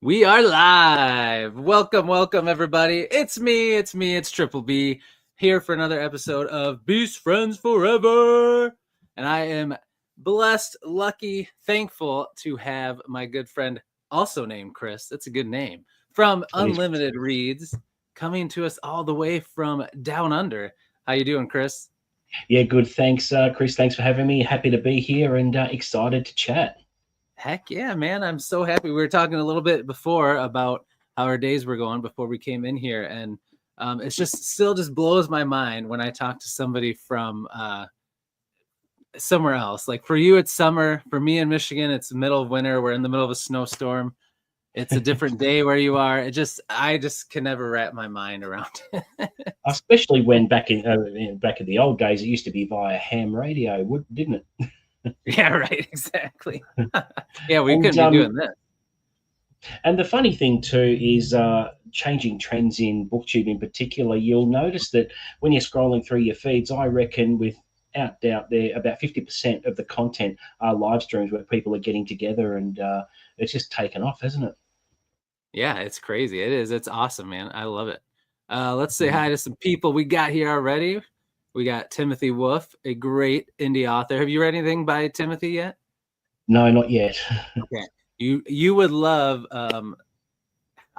We are live. Welcome, everybody. It's Triple B here for another episode of Beast Friends Forever. And I am blessed, lucky, thankful to have my good friend, also named Chris. That's a good name, from Unlimited Reads, coming to us all the way from down under. How you doing, Chris? Yeah, good. Thanks, Chris. Thanks for having me. Happy to be here and excited to chat. Heck yeah, man. I'm so happy. We were talking a little bit before about how our days were going before we came in here. And it's still blows my mind when I talk to somebody from somewhere else. Like for you, it's summer. For me in Michigan, it's the middle of winter. We're in the middle of a snowstorm. It's a different day where you are. I just can never wrap my mind around it. Especially when back in the old days, it used to be via ham radio, didn't it? Yeah, right. Exactly. Yeah, we And couldn't be doing this. and the funny thing too is changing trends in booktube in particular. You'll notice that when you're scrolling through your feeds, I reckon without doubt, there about 50% of the content are live streams where people are getting together, and it's just taken off, hasn't it? Yeah, it's crazy. It is. It's awesome, man. I love it. Let's say hi to some people we got here already. We got Timothy Wolf, a great indie author. Have you read anything by Timothy yet? No, not yet. Okay. You would love I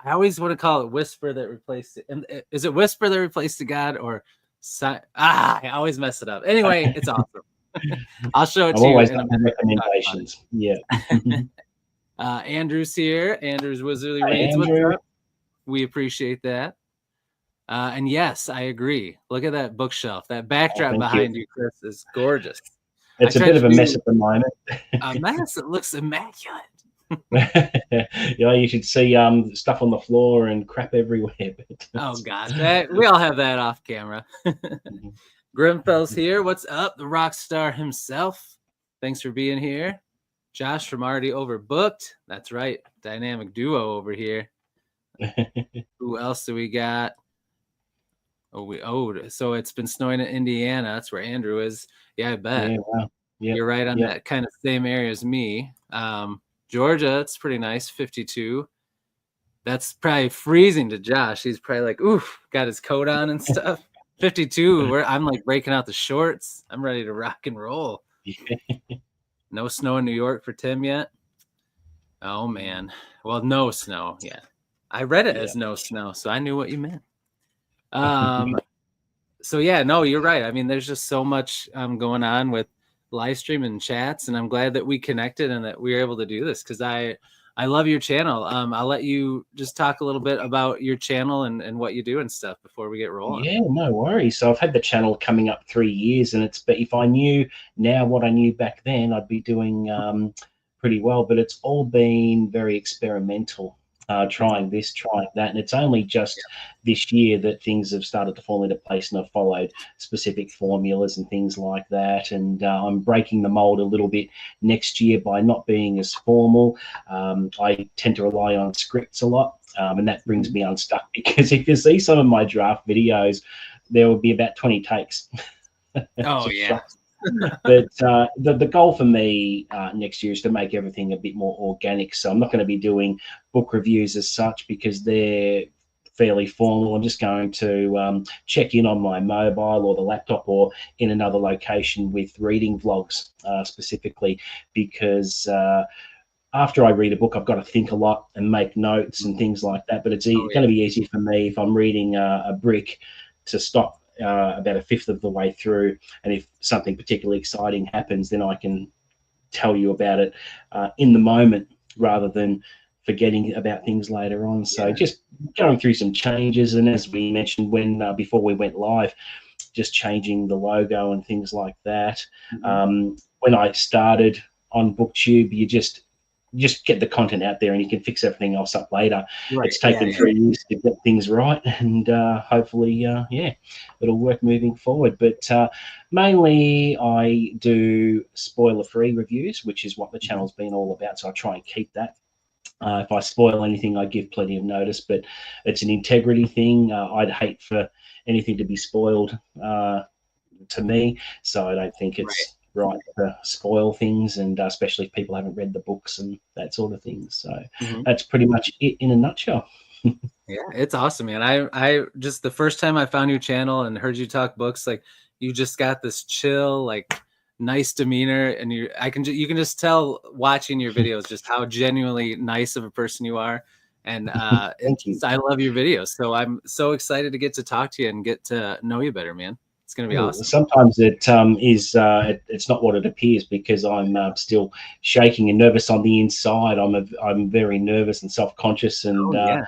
always want to call it Whisper That Replaced it. And is it Whisper That Replaced the God or I always mess it up. Anyway, it's awesome. I'll show it to you. Always done recommendations. Yeah. Andrew's here. Andrew's Wizardly Hey, Reads. Andrew. What's up? We appreciate that. And yes, I agree. Look at that bookshelf. That backdrop behind you, Chris, is gorgeous. It's a bit of a mess at the moment. A mess. It looks immaculate. You should see stuff on the floor and crap everywhere. Oh God, we all have that off camera. Grimfell's here. What's up? The rock star himself. Thanks for being here. Josh from Already Overbooked. That's right. Dynamic duo over here. Who else do we got? So it's been snowing in Indiana. That's where Andrew is. Yeah, I bet. Yeah, wow. Yep. You're right on that kind of same area as me. Georgia, it's pretty nice, 52. That's probably freezing to Josh. He's probably like, oof, got his coat on and stuff. 52, where I'm like breaking out the shorts. I'm ready to rock and roll. No snow in New York for Tim yet. Oh man. Well, no snow. Yeah. I read it as no snow, so I knew what you meant. So yeah, no, you're right. I mean, there's just so much going on with live stream and chats, and I'm glad that we connected and that we were able to do this because I love your channel. I'll let you just talk a little bit about your channel and what you do and stuff before we get rolling. Yeah, no worries. So I've had the channel coming up 3 years, and but if I knew now what I knew back then, I'd be doing pretty well. But it's all been very experimental. Trying this, trying that, and it's only just this year that things have started to fall into place, and I've followed specific formulas and things like that. And I'm breaking the mold a little bit next year by not being as formal. I tend to rely on scripts a lot, and that brings me unstuck because if you see some of my draft videos, there will be about 20 takes. Oh yeah. But the goal for me next year is to make everything a bit more organic. So I'm not going to be doing book reviews as such because they're fairly formal. I'm just going to check in on my mobile or the laptop or in another location with reading vlogs specifically because after I read a book, I've got to think a lot and make notes and things like that. But it's going to be easy for me if I'm reading a brick to stop about a fifth of the way through, and if something particularly exciting happens, then I can tell you about it in the moment rather than forgetting about things later on. So just going through some changes, and as we mentioned before we went live, just changing the logo and things like that. When I started on booktube, you just get the content out there and you can fix everything else up later. Right. It's taken 3 years to get things right, and hopefully it'll work moving forward. But mainly I do spoiler-free reviews, which is what the channel's been all about, so I try and keep that. If I spoil anything, I give plenty of notice, but it's an integrity thing. I'd hate for anything to be spoiled to me, so I don't think it's right to spoil things, and especially if people haven't read the books and that sort of thing. So Mhm. that's pretty much it in a nutshell. Yeah, it's awesome, man. I just the first time I found your channel and heard you talk books, like you just got this chill, like nice demeanor, and you can just tell watching your videos just how genuinely nice of a person you are. And Thank you. I love your videos, so I'm so excited to get to talk to you and get to know you better, man. It's gonna be Well, awesome. sometimes it's not what it appears, because I'm still shaking and nervous on the inside. I'm very nervous and self-conscious, and Oh yeah.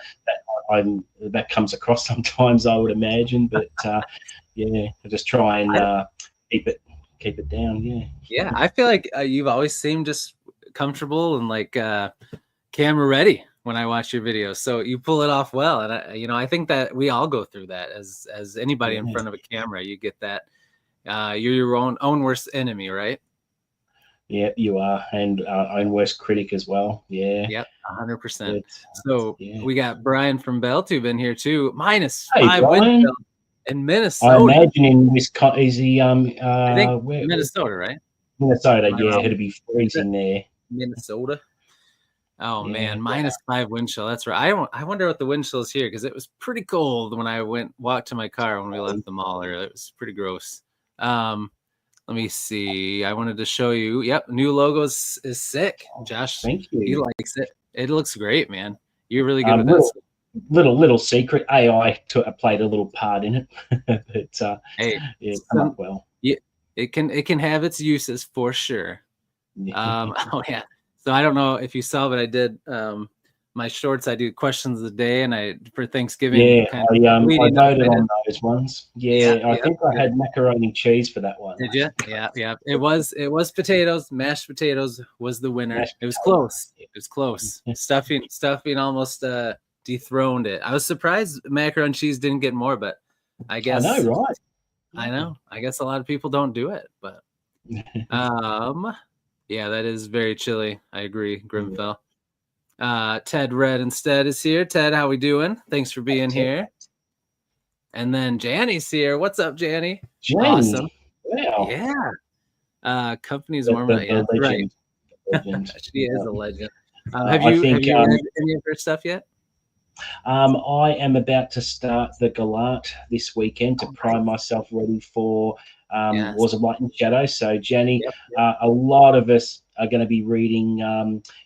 that comes across sometimes, I would imagine. But yeah, I just try and keep it down. Yeah. Yeah, I feel like you've always seemed just comfortable and like camera ready when I watch your videos. So you pull it off well, and I think that we all go through that as anybody in Yeah. front of a camera. You get that you're your own worst enemy, right? Yeah, you are, and own worst critic as well. Yeah. Yep, 100%. But So yeah. we got Brian from BellTube in here too. Hey, -5 wind Brian. chill in I Minnesota. imagine in Wisconsin, is he I think where Minnesota, right? Minnesota? Am I Yeah, wrong? it'd be Is it freezing there. Minnesota? Oh Yeah. man, -5 wind chill. That's right. I wonder what the wind chill is here because it was pretty cold when I walked to my car when we left the mall. Or it was pretty gross. Let me see. I wanted to show you. Yep, new logo is sick. Josh, Thank he you. likes it. It looks great, man. You're really good with Little, this. little secret. AI played a little part in it, but Hey, yeah, come up well. yeah, it can have its uses for sure. Yeah. Oh yeah. So I don't know if you saw, but I did my shorts. I do questions of the day, and I for Thanksgiving Yeah, kind of I leading up. voted on those ones. Yeah, Yeah, I yeah, think I yeah. had macaroni and cheese for that one. Did you? Yeah, yeah. It was potatoes. Mashed potatoes was the winner. Mashed It was potatoes. close. It was close. Stuffing almost dethroned it. I was surprised macaroni and cheese didn't get more, but I I know, guess right? I know. I guess a lot of people don't do it, but yeah, that is very chilly. I agree, Grimfell. Ted Red instead is here. Ted, how we doing? Thanks for being here. And then Janny's here. What's up, Janny? Awesome. Jenny, wow, Yeah. Company's warming up. Yeah, the that's right. legend. Legend. She is Yeah. a legend. Have I you think read any of her stuff yet? I am about to start the Galant this weekend to Oh, prime nice. myself ready for Yes. Wars of Light and Shadow. So, Jenny, Yep. Yep. a lot of us are going to be reading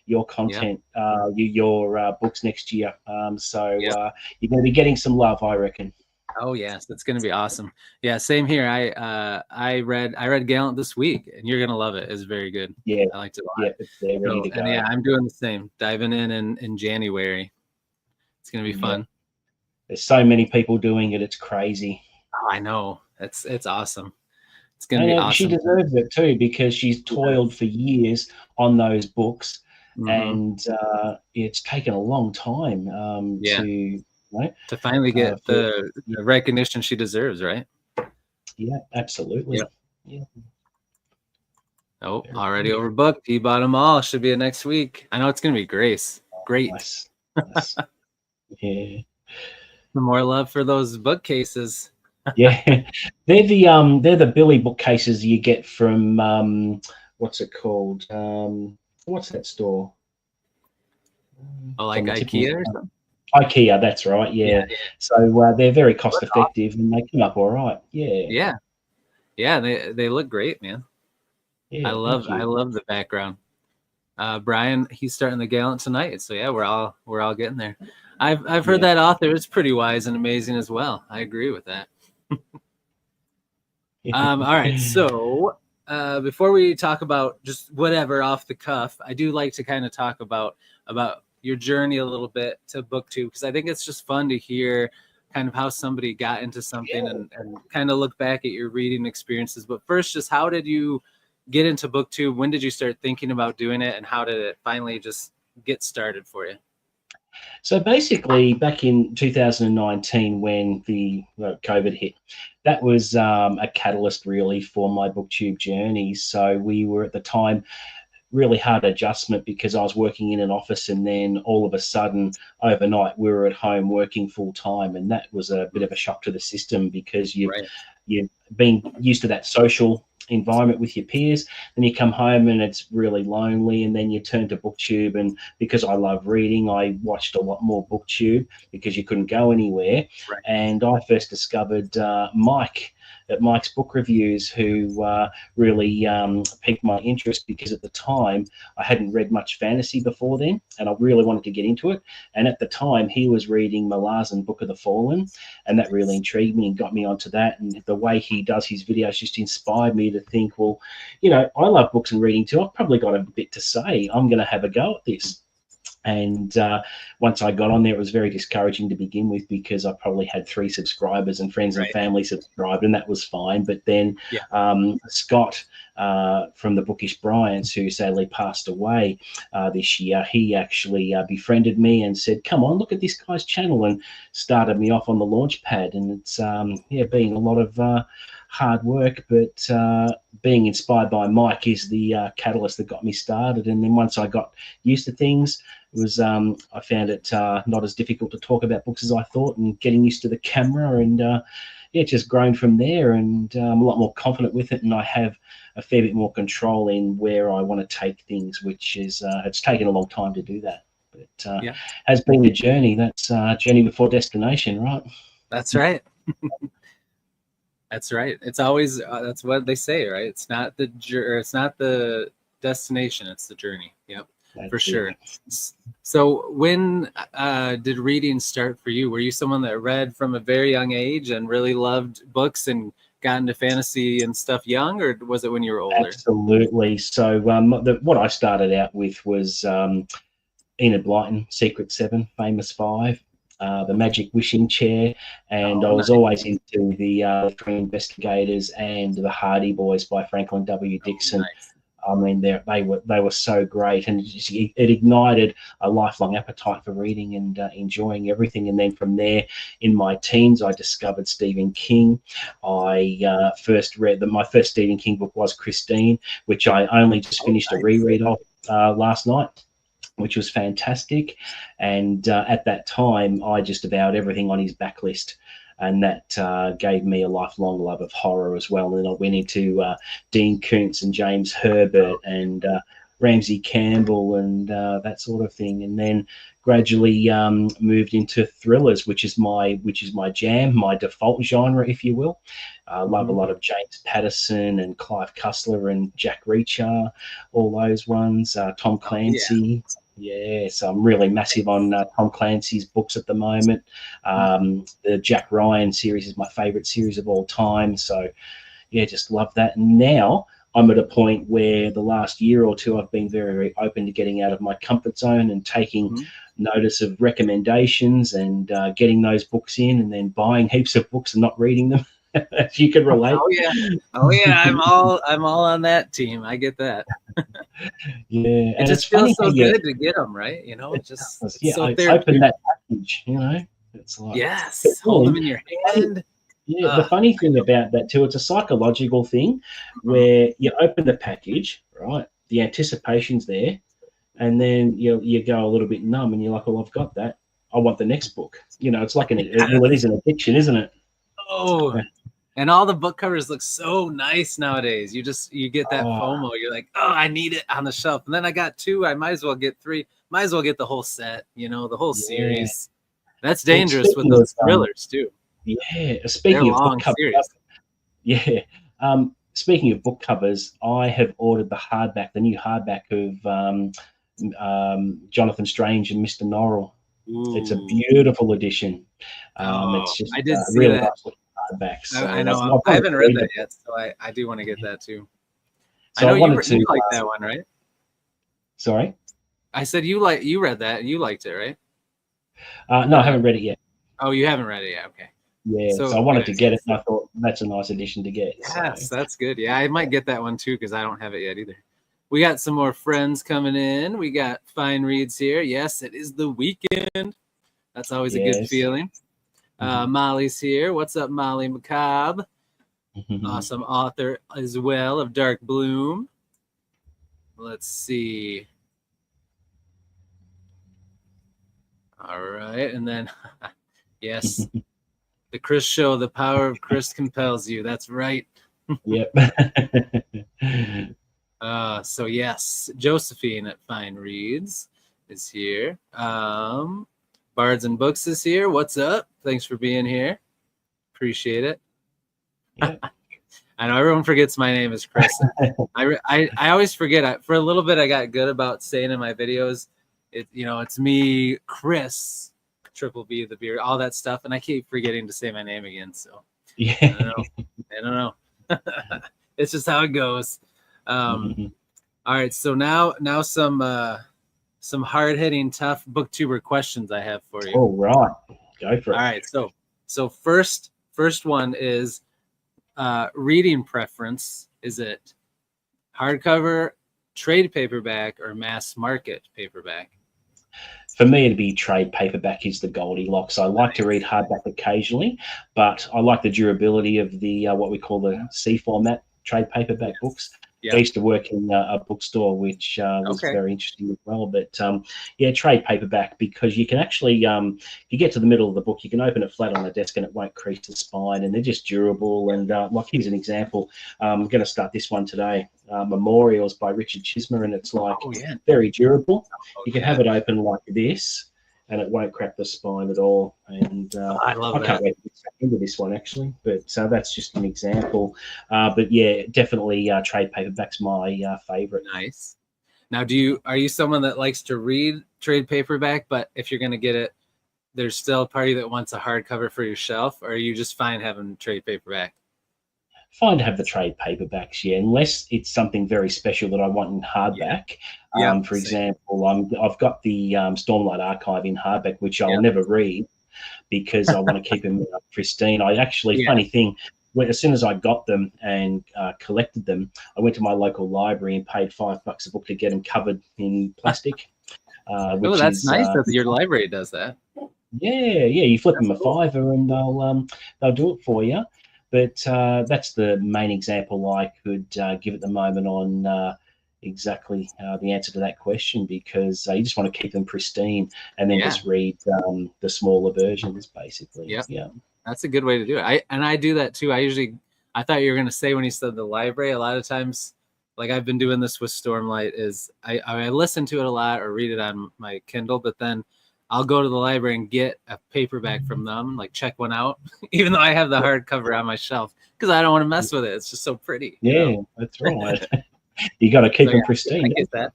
your Yep. content, your books next year. So Yep. you're going to be getting some love, I reckon. Oh yes, that's gonna be awesome. Yeah, same here. I read Gallant this week, and you're gonna love it. It's very good. Yeah, I liked it a yeah, lot. they're ready to So, and go. yeah, I'm doing the same. Diving in January. It's gonna be fun. Yeah. There's so many people doing it; it's crazy. Oh, I know. It's awesome. It's gonna be And she awesome. deserves it too, because she's toiled for years on those books, Mhm. and it's taken a long time Yeah. to To finally get for, the recognition she deserves, right? yeah, absolutely. Yep. Yeah. Oh, Very already good. overbooked. He bought them all. Should be a next week. I know it's gonna be Grace. Great. Nice. Nice. Yeah. Some more love for those bookcases. Yeah. They're the Billy bookcases you get from what's it called? What's that store? Oh, It's like on the tip of my IKEA or tongue. something? IKEA, that's right. Yeah, Yeah. yeah. So they're very cost effective, and they come up all right. Yeah. Yeah. Yeah, they look great, man. Yeah. Thank I you. love the background. Brian, he's starting the Gallant tonight, so yeah, we're all getting there. I've heard Yeah. that author is pretty wise and amazing as well. I agree with that. All right, so before we talk about just whatever off the cuff, I do like to kind of talk about your journey a little bit to booktube, because I think it's just fun to hear kind of how somebody got into something and kind of look back at your reading experiences. But first, just how did you get into booktube? When did you start thinking about doing it, and how did it finally just get started for you? So basically, back in 2019, when the COVID hit, that was a catalyst really for my booktube journey. So we were at the time really hard adjustment, because I was working in an office, and then all of a sudden overnight we were at home working full time, and that was a bit of a shock to the system, because you've Right. been used to that social environment with your peers. Then you come home and it's really lonely, and then you turn to booktube. And because I love reading, I watched a lot more booktube because you couldn't go anywhere. Right. And I first discovered Mike at Mike's Book Reviews, who really piqued my interest, because at the time I hadn't read much fantasy before then, and I really wanted to get into it. And at the time he was reading Malazan Book of the Fallen, and that really intrigued me and got me onto that. And the way he does his videos just inspired me to think, well, you know, I love books and reading too. I've probably got a bit to say. I'm going to have a go at this. And once I got on there, it was very discouraging to begin with, because I probably had 3 subscribers and friends and family subscribed, and that was fine. But then Scott from the Bookish Bryants, who sadly passed away this year, he actually befriended me and said, come on, look at this guy's channel, and started me off on the launch pad. And it's been a lot of hard work, but being inspired by Mike is the catalyst that got me started. And then once I got used to things, it was I found it not as difficult to talk about books as I thought, and getting used to the camera, and just grown from there. And I'm a lot more confident with it, and I have a fair bit more control in where I want to take things, which is it's taken a long time to do that, but has been a journey. That's journey before destination, right? That's right. That's right. It's always that's what they say, right? It's not the destination, it's the journey. Yep. That's for sure. So when did reading start for you? Were you someone that read from a very young age and really loved books and got into fantasy and stuff young, or was it when you were older? Absolutely. So what I started out with was Enid Blyton, Secret Seven, Famous Five, the Magic Wishing Chair, and I was always into the Three Investigators and the Hardy Boys by Franklin W. Dixon. Nice. I mean, they were so great, and it ignited a lifelong appetite for reading and enjoying everything. And then from there, in my teens, I discovered Stephen King. I first read my first Stephen King book was Christine, which I only just finished a reread of last night, which was fantastic. And at that time, I just devoured everything on his backlist. And that gave me a lifelong love of horror as well. And then I went into Dean Koontz and James Herbert and Ramsey Campbell and that sort of thing. And then gradually moved into thrillers, which is my jam, my default genre, if you will. I love a lot of James Patterson and Clive Cussler and Jack Reacher, all those ones. Tom Clancy. Yeah, so I'm really massive on Tom Clancy's books at the moment. The Jack Ryan series is my favorite series of all time. So, yeah, just love that. And now I'm at a point where the last year or two I've been very, very open to getting out of my comfort zone and taking notice of recommendations and getting those books in, and then buying heaps of books and not reading them. If you can relate. Oh yeah, I'm all on that team. I get that. Yeah, it just feels so good to get them, right? You know, it's just so open that package. You know, it's like hold them in your hand. Yeah, the funny thing about that too, it's a psychological thing where you open the package, right? The anticipation's there, and then you go a little bit numb, and you're like, "Well, I've got that. I want the next book." You know, it's like it is an addiction, isn't it? Oh. And all the book covers look so nice nowadays. You get that FOMO. You're like, oh, I need it on the shelf. And then I got 2. I might as well get 3. Might as well get the whole set, the whole series. That's dangerous with those thrillers too. Yeah. Speaking of book covers. Yeah. Speaking of book covers, I have ordered the new hardback of Jonathan Strange and Mr. Norrell. Ooh. It's a beautiful edition. It's just I did see really that. Nice hardback. So I know. I haven't read that yet, so I do want to get that too. So I know you like that one, right? Sorry? I said you read that and you liked it, right? No, I haven't read it yet. Oh, you haven't read it yet? Okay. Yeah, so I wanted to get it, and I thought that's a nice addition to get. Yes, that's good. Yeah, I might get that one too because I don't have it yet either. We got some more friends coming in. We got Fine Reads here. Yes, it is the weekend. That's always a good feeling. Molly's here. What's up, Molly McCobb? Awesome author as well of Dark Bloom. Let's see. All right. And then, yes, the Chris Show, the power of Chris compels you. That's right. Yep. So yes, Josephine at Fine Reads is here. Bards and Books is here. What's up? Thanks for being here. Appreciate it. Yeah. I know everyone forgets my name is Chris. I always forget. For a little bit, I got good about saying in my videos, it's me, Chris, Triple B the beer, all that stuff, and I keep forgetting to say my name again. So Yeah. I don't know. It's just how it goes. All right, so now some hard hitting, tough booktuber questions I have for you. All right, go for it. All right, so first one is reading preference. Is it hardcover, trade paperback, or mass market paperback? For me, it'd be trade paperback is the Goldilocks. I like to read hardback occasionally, but I like the durability of the what we call the C format trade paperback books. Yeah. I used to work in a bookstore, which was very interesting as well. But yeah, trade paperback, because you can actually, if you get to the middle of the book, you can open it flat on the desk and it won't crease the spine, and they're just durable. And like, here's an example. I'm going to start this one today. Memorials by Richard Chismer, and it's like very durable. You can have it open like this, and it won't crack the spine at all. And I love that. I can't wait to get into this one, actually. But that's just an example. But yeah, definitely trade paperback's my favorite. Nice. Now, are you someone that likes to read trade paperback, but if you're going to get it, there's still a party that wants a hardcover for your shelf, or are you just fine having trade paperback? Fine to have the trade paperbacks, yeah, unless it's something very special that I want in hardback. For example, I've got the Stormlight Archive in hardback, which I'll never read because I want to keep them pristine. I actually, funny thing, as soon as I got them and collected them, I went to my local library and paid $5 a book to get them covered in plastic. Oh, that's nice that your library does that. Yeah, you flip them a $5 and they'll do it for you. But that's the main example I could give at the moment on exactly the answer to that question, because you just want to keep them pristine and then just read the smaller versions, basically. Yeah, that's a good way to do it. I do that too. I thought you were going to say, when you said the library, a lot of times, like I've been doing this with Stormlight, is I listen to it a lot or read it on my Kindle, but then I'll go to the library and get a paperback from them, like check one out, even though I have the hardcover on my shelf, because I don't want to mess with it. It's just so pretty. Yeah, that's right. You got to keep them pristine. I get that.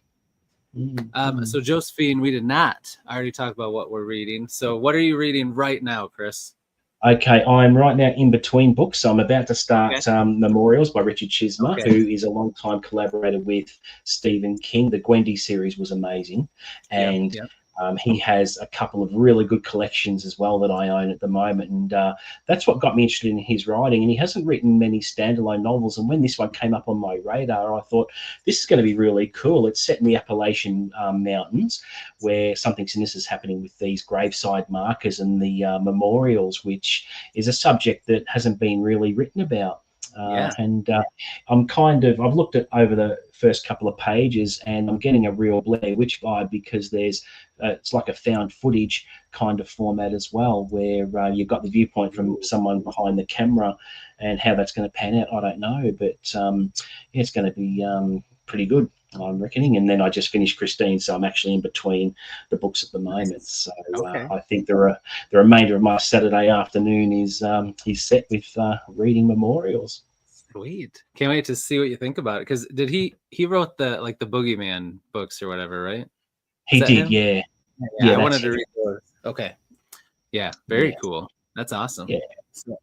So Josephine, we did not already talk about what we're reading. So what are you reading right now, Chris? Okay, I'm right now in between books. So I'm about to start Memorials by Richard Chismer, who is a long-time collaborator with Stephen King. The Gwendy series was amazing. And he has a couple of really good collections as well that I own at the moment. And that's what got me interested in his writing. And he hasn't written many standalone novels. And when this one came up on my radar, I thought, this is going to be really cool. It's set in the Appalachian Mountains, where something sinister is happening with these graveside markers and the memorials, which is a subject that hasn't been really written about. And I've looked at over the first couple of pages, and I'm getting a real Blair Witch vibe, because there's it's like a found footage kind of format as well, where you've got the viewpoint from someone behind the camera, and how that's going to pan out, I don't know, but it's going to be pretty good, I'm reckoning. And then I just finished Christine, so I'm actually in between the books at the moment. So I think the remainder of my Saturday afternoon is set with reading Memorials. Sweet. Can't wait to see what you think about it. Because he wrote the Boogeyman books or whatever, right? He did, yeah. I wanted to read those. Okay. Yeah, very cool. That's awesome. Yeah. So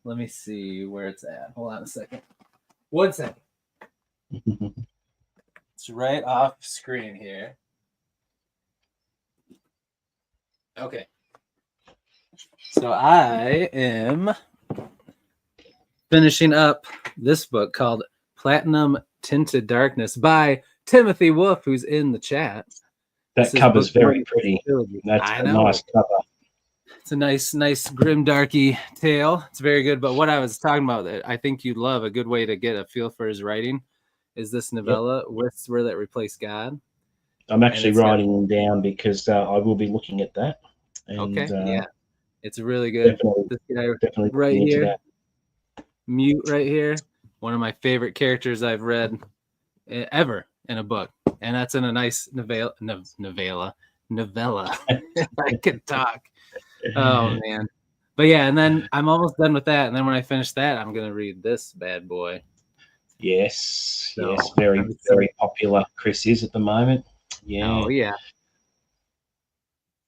let me see where it's at. Hold on a second. 1 second. It's right off screen here. Okay. So I am finishing up this book called Platinum Tinted Darkness by Timothy Wolf, who's in the chat. That cover's very pretty. That's a nice cover. It's a nice grim darky tale. It's very good. But what I was talking about that I think you'd love, a good way to get a feel for his writing, is this novella, Whisper That Replaced God. I'm actually writing them down, because I will be looking at that. And, it's really good. Definitely right here. Mute right here. One of my favorite characters I've read ever in a book, and that's in a nice novella. If I could talk. Oh man. But yeah, and then I'm almost done with that. And then when I finish that, I'm gonna read this bad boy. Yes, So, yes, very, very popular. Chris is at the moment. Yeah. Oh yeah.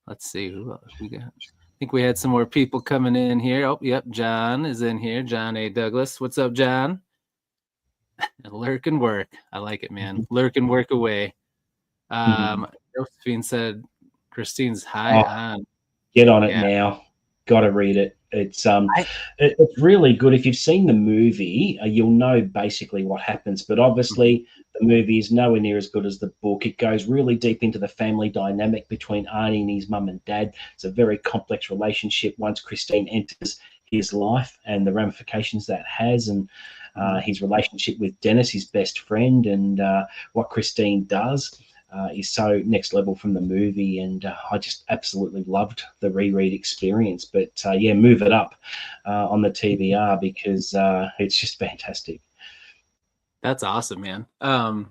Let's see who else we got. I think we had some more people coming in here. Oh, yep, John is in here. John A. Douglas. What's up, John? Lurk and work. I like it, man. Lurk and work away. Josephine said Christine's high on. Get on it now. Got to read it. It's it's really good. If you've seen the movie, you'll know basically what happens. But obviously, the movie is nowhere near as good as the book. It goes really deep into the family dynamic between Arnie and his mum and dad. It's a very complex relationship once Christine enters his life and the ramifications that has, and his relationship with Dennis, his best friend, and what Christine does. Is so next level from the movie, and I just absolutely loved the reread experience. But yeah, move it up on the TBR because it's just fantastic. That's awesome, man. I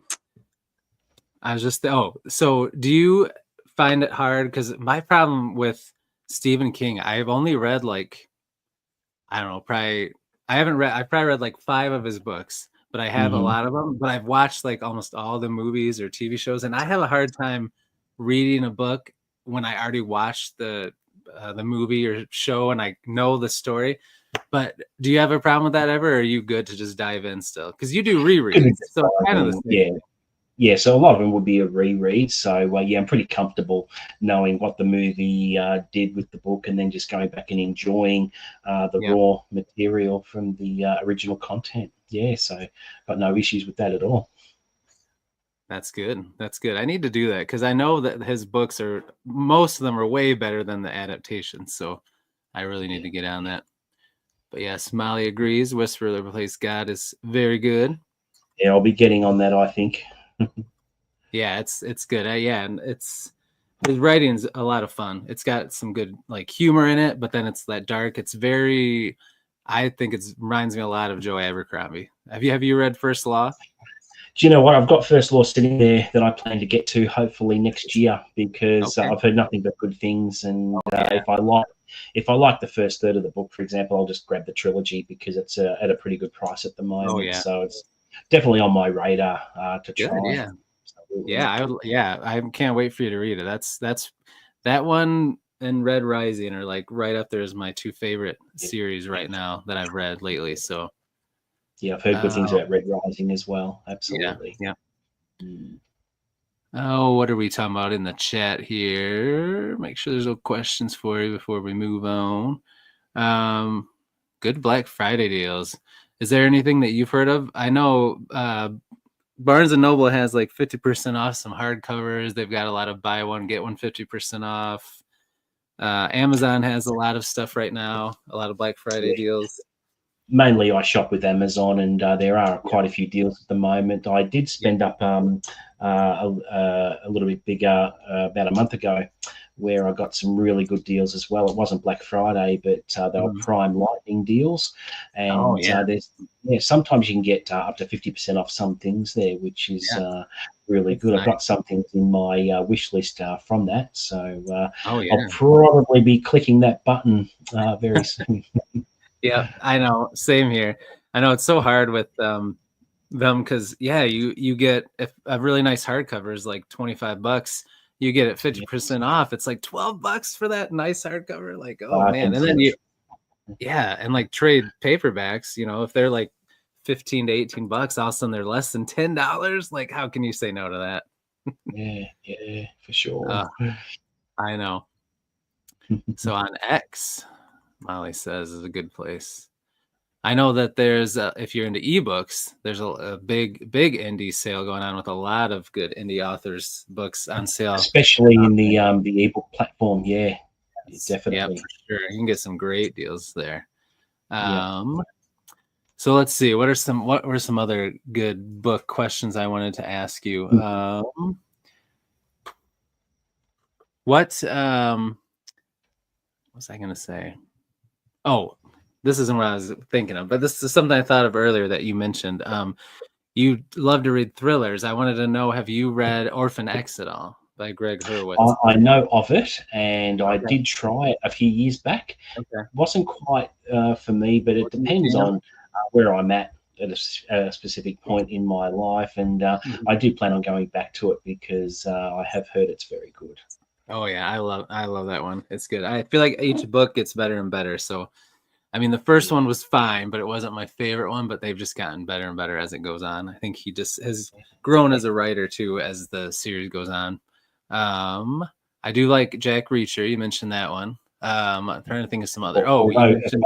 was just so do you find it hard? Because my problem with Stephen King, I've only read like I don't know, probably I've probably read like 5 of his books, but I have a lot of them. But I've watched like almost all the movies or TV shows, and I have a hard time reading a book when I already watched the movie or show and I know the story. But do you have a problem with that ever, or are you good to just dive in still? Because you do rereads, so it's kind of the same. Yeah. Yeah, so a lot of them would be a reread. So yeah, I'm pretty comfortable knowing what the movie did with the book, and then just going back and enjoying the raw material from the original content. Yeah, so got no issues with that at all. That's good. That's good. I need to do that because I know that his books are most of them are way better than the adaptations. So I really need to get on that. But yes, Molly agrees. Whisper the Replace God is very good. Yeah, I'll be getting on that, I think. Yeah, it's good. Yeah, and his writing's a lot of fun. It's got some good like humor in it, but then it's that dark. It's very I think it reminds me a lot of Joe Abercrombie. Have you read First Law? Do you know what? I've got First Law sitting there that I plan to get to hopefully next year because I've heard nothing but good things. And if I like the first third of the book, for example, I'll just grab the trilogy because it's at a pretty good price at the moment. So it's definitely on my radar to try. Yeah. I can't wait for you to read it. That's that one and Red Rising are like right up there as my 2 favorite series right now that I've read lately. So yeah, I've heard good things about Red Rising as well. Absolutely. Yeah. Oh, what are we talking about in the chat here? Make sure there's no questions for you before we move on. Good Black Friday deals. Is there anything that you've heard of? I know Barnes & Noble has like 50% off some hardcovers. They've got a lot of buy one, get one 50% off. Amazon has a lot of stuff right now, a lot of Black Friday deals. Mainly I shop with Amazon, and there are quite a few deals at the moment. I did spend up a little bit bigger about a month ago, where I got some really good deals as well. It wasn't Black Friday, but they were Prime Lightning deals, and there's sometimes you can get up to 50% off some things there, which is really good. I've got some things in my wish list from that, so I'll probably be clicking that button very soon. Yeah, I know. Same here. I know it's so hard with them because you get if a really nice hardcover is like $25, you get it 50% off. It's like $12 for that nice hardcover. Like, oh man. And then and like trade paperbacks, if they're like 15 to $18, all of a sudden they're less than $10. Like, how can you say no to that? yeah, for sure. I know. So on X, Molly says is a good place. I know that there's if you're into ebooks, there's a big indie sale going on with a lot of good indie authors' books on sale, especially in the ebook platform. Yeah, definitely. Yeah, for sure. You can get some great deals there. So let's see. What were some other good book questions I wanted to ask you? What was I going to say? Oh, this isn't what I was thinking of, but this is something I thought of earlier that you mentioned. You love to read thrillers. I wanted to know, have you read Orphan X at all by Greg Hurwitz? I know of it, and I Okay. did try it a few years back. Okay. Wasn't quite for me, but it What do you depends think of on where I'm at a specific point in my life, and it? I do plan on going back to it because I have heard it's very good. Oh yeah, I love that one. It's good. I feel like each book gets better and better. So I mean, the first one was fine, but it wasn't my favorite one. But they've just gotten better and better as it goes on. I think he just has grown as a writer too as the series goes on. I do like Jack Reacher. You mentioned that one. I'm trying to think of some other. Oh, you Although mentioned.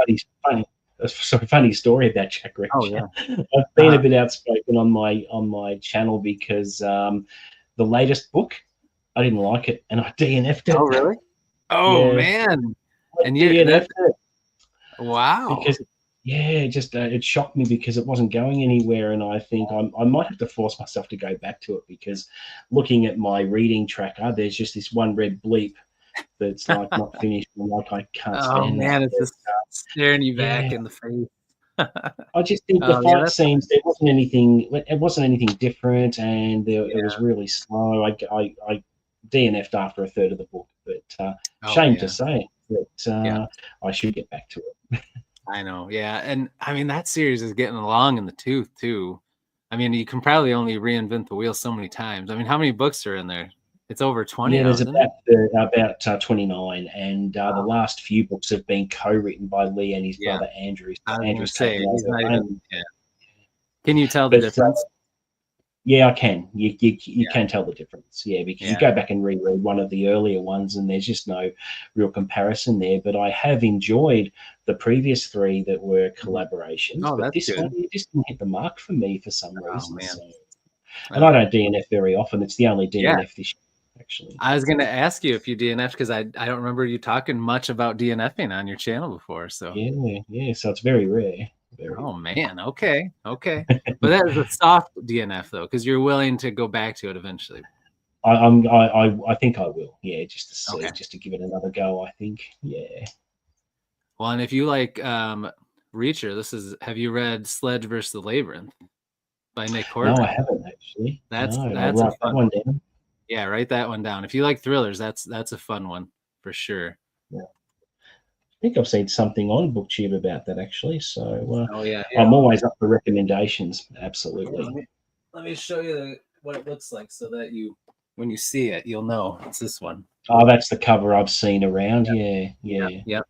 funny story about Jack Oh Reacher. yeah. I've been a bit outspoken on my channel because the latest book I didn't like it, and I DNF'd Oh it. really? Oh Yeah, man. I And you that DNF'd it wow. because it just it shocked me because it wasn't going anywhere, and I think I might have to force myself to go back to it because looking at my reading tracker, there's just this one red bleep that's like not finished, and like I can't Oh stand that. man, it's just staring you back Yeah, in the face. I just think the Yeah, fight that's scenes there wasn't anything. It wasn't anything different, and it yeah. was really slow. I DNF'd after a third of the book, but Oh shame to yeah. say that Yeah. I should get back to it. I know. Yeah. And I mean, that series is getting along in the tooth too. I mean, you can probably only reinvent the wheel so many times. I mean, how many books are in there? It's over 20 Yeah, now, there's isn't it? about 29, and the Wow. last few books have been co-written by Lee and his Yeah. brother Andrew. I So was gonna Andrew's say taken he's over not even. only, Yeah. Can you tell the but difference? yeah, I can. You Yeah. can tell the difference. Yeah, because you Yeah. go back and reread one of the earlier ones, and there's just no real comparison there. But I have enjoyed the previous three that were collaborations, Oh, but that's this one good. it just didn't hit the mark for me for some Oh reason. man. So, and I Uh, don't DNF very often. It's the only yeah. DNF this year, actually. I was gonna ask you if you DNF because I don't remember you talking much about DNFing on your channel before. So. Yeah. So it's very rare. Very Oh rare. man, okay, okay. But that is a soft DNF though, because you're willing to go back to it eventually. I think I will. Yeah, just to see, Okay. just to give it another go. I think. Yeah. Well, and if you like Reacher, have you read Sledge versus the Labyrinth by Nick No, I Horton? haven't actually. That's No, I'll that's a write that fun one one. down. Yeah, write that one down. If you like thrillers, that's a fun one for sure. Yeah. I think I've seen something on BookTube about that actually. So Oh yeah, here, I'm always up for recommendations. Absolutely. let me show you what it looks like so that when you see it, you'll know it's this one. Oh, that's the cover I've seen around. Yeah, Yeah, yeah. yep.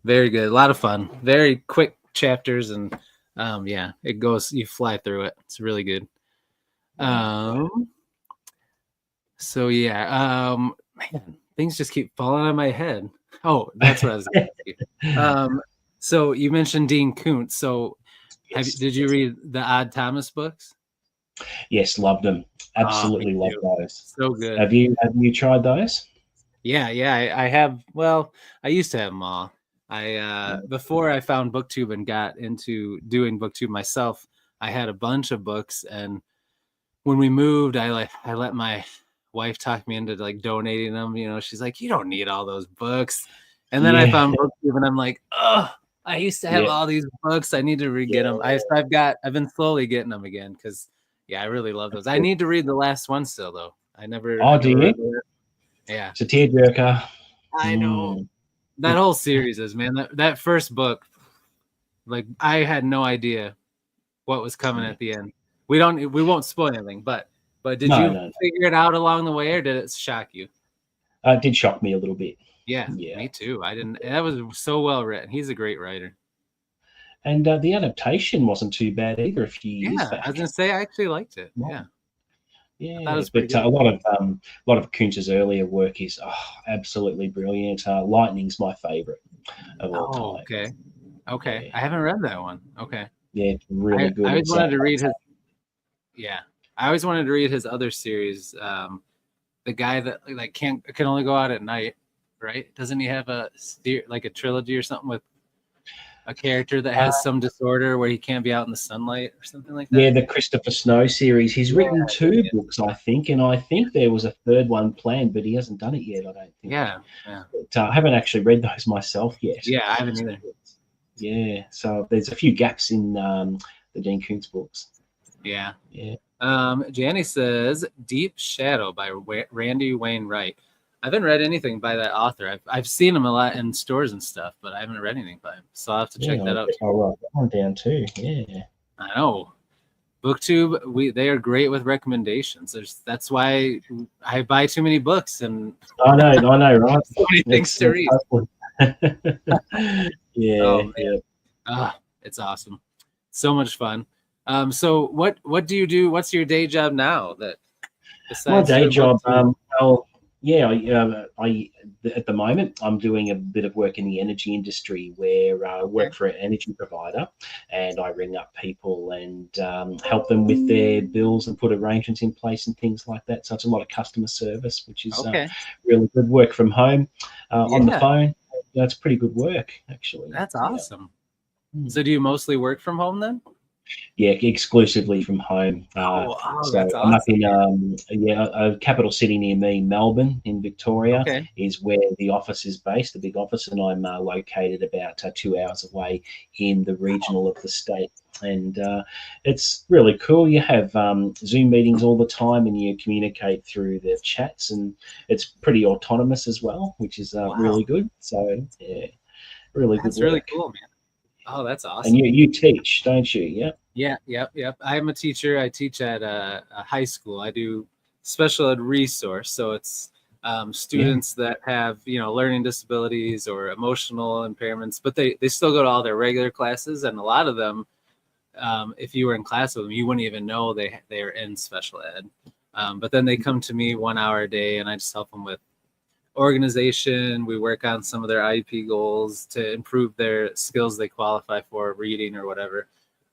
Very good. A lot of fun. Very quick chapters and yeah, it goes you fly through it. It's really good. So yeah, man, things just keep falling on my head. Oh, that's what I was gonna ask you. So you mentioned Dean Koontz. So Yes, did you read the Odd Thomas books? yes, loved them. Oh, me Absolutely loved too. those. So good. Have you tried those? Yeah, I have. Well, I used to have them all. I before I found booktube and got into doing booktube myself, I had a bunch of books, and when we moved, I let my wife talk me into like donating them. You know, she's like, "You don't need all those books," and then I Yeah, found booktube, and I'm like, "Oh, I used to have yeah, all these books. I need to re-get them." yeah. I've been slowly getting them again because yeah, I really love those. I need to read the last one still though. I Oh, do never you? read it. Yeah, It's a tearjerker. I know. Mm. That whole series is, man. That first book, like I had no idea what was coming Yeah. at the end. We won't spoil anything, but did No, you no, no. figure it out along the way, or did it shock you? It did shock me a little bit. Yeah, Yeah. me too. I didn't. That was so well written. He's a great writer. And the adaptation wasn't too bad either a few years Yeah, I was back. gonna say I actually liked it. Yeah, I thought it Yeah, was pretty but good. a lot of Kuntz's earlier work is absolutely brilliant. Lightning's my favorite of all Oh, time. okay, okay. Yeah, I haven't read that one. Okay, yeah, it's really I good. always It's wanted to read his. Yeah, I always wanted to read his other series. The guy that like can only go out at night, right? Doesn't he have like a trilogy or something with a character that uh, has some disorder where he can't be out in the sunlight or something like yeah, that? the Christopher Snow series. He's Yeah, written two books, I think, and I think there was a third one planned, but he hasn't done it yet. I don't think. yeah, yeah. But I haven't actually read those myself yet. Yeah, I haven't either. Yeah. So there's a few gaps in the Dean Koontz books. Yeah. Yeah. Janny says Deep Shadow by Randy Wainwright. I haven't read anything by that author. I've seen him a lot in stores and stuff, but I haven't read anything by him. So I'll have to check that out. I'll write that one down too. Yeah. I know. BookTube, they are great with recommendations. That's why I buy too many books and I know, right? so many things to read. Yeah. Oh, yeah. It's awesome. So much fun. So what do you do? What's your day job now? That My besides day your job, BookTube? well, yeah, I at the moment I'm doing a bit of work in the energy industry where I work for an energy provider, and I ring up people and help them with their bills and put arrangements in place and things like that. So it's a lot of customer service, which is really good. Work from home on the phone. That's pretty good work, actually. That's awesome. So do you mostly work from home then? Yeah, exclusively from home. So that's I'm up in a capital city near me, Melbourne in Victoria, is where the office is based, the big office, and I'm located about 2 hours away in the regional of the state. And it's really cool. You have Zoom meetings all the time, and you communicate through the chats, and it's pretty autonomous as well, which is really good. So yeah, really good work. That's really cool, man. Oh, that's awesome. And you teach, don't you? Yep. Yep. I'm a teacher. I teach at a high school. I do special ed resource. So it's students that have, learning disabilities or emotional impairments, but they still go to all their regular classes. And a lot of them, if you were in class with them, you wouldn't even know they're in special ed. But then they come to me 1 hour a day and I just help them with organization. We work on some of their IEP goals to improve their skills they qualify for, reading or whatever.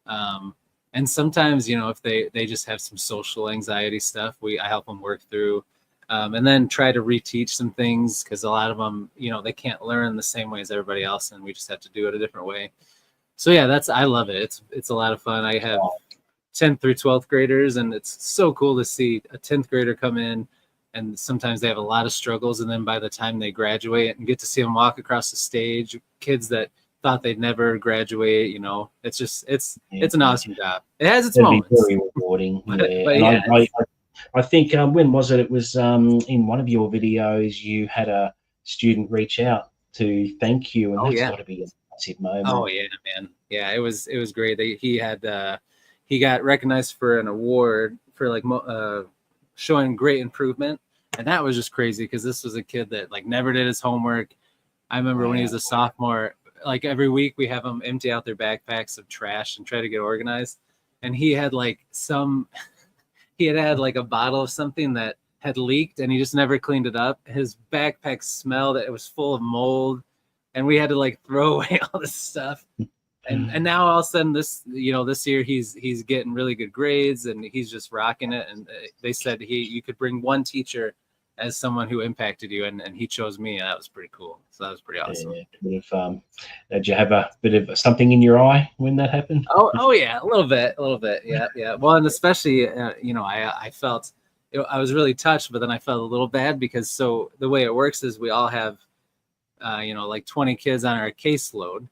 And sometimes, if they just have some social anxiety stuff, I help them work through, and then try to reteach some things, because a lot of them, they can't learn the same way as everybody else, and we just have to do it a different way. So yeah, I love it. It's a lot of fun. I have 10th through 12th graders, and it's so cool to see a 10th grader come in. And sometimes they have a lot of struggles. And then by the time they graduate and get to see them walk across the stage, kids that thought they'd never graduate, it's an awesome job. It has its moments. Very rewarding. I think, when was it? It was in one of your videos, you had a student reach out to thank you. And that's got to be a massive moment. Oh, yeah, man. Yeah, it was great. He got recognized for an award for showing great improvement, and that was just crazy because this was a kid that never did his homework. I remember when he was a sophomore, every week we have them empty out their backpacks of trash and try to get organized, and he had had a bottle of something that had leaked and he just never cleaned it up. His backpack smelled, it was full of mold, and we had to throw away all this stuff. And now all of a sudden this year he's getting really good grades and he's just rocking it. And they said you could bring one teacher as someone who impacted you, and he chose me, and that was pretty cool. So that was pretty awesome. Yeah, did you have a bit of something in your eye when that happened? Oh yeah, a little bit. Yeah. Well, and especially I felt I was really touched, but then I felt a little bad because the way it works is we all have 20 kids on our caseload,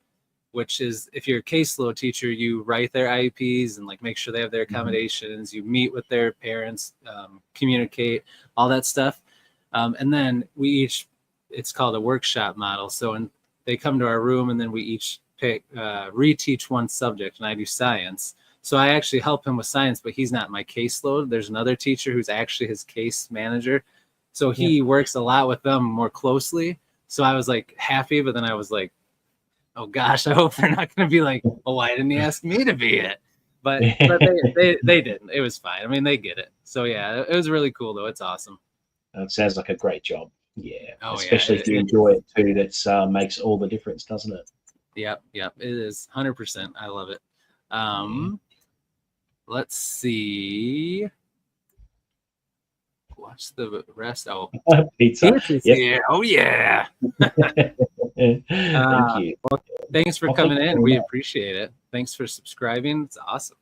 which is, if you're a caseload teacher, you write their IEPs and make sure they have their accommodations. You meet with their parents, communicate, all that stuff. And then it's called a workshop model. So they come to our room and then we each reteach one subject, and I do science. So I actually help him with science, but he's not my caseload. There's another teacher who's actually his case manager. So he works a lot with them more closely. So I was happy, but then I was oh gosh, I hope they're not going to be oh, why didn't he ask me to be it? But they didn't. It was fine. I mean, they get it. So yeah, it was really cool though. It's awesome. It sounds like a great job. Yeah. Especially if you enjoy it too. That's makes all the difference, doesn't it? Yep. It is 100%. I love it. Let's see. Watch the rest. Oh, pizza. Yeah. Oh yeah. Thank you. Well, thanks for coming in. We appreciate it. Thanks for subscribing. It's awesome.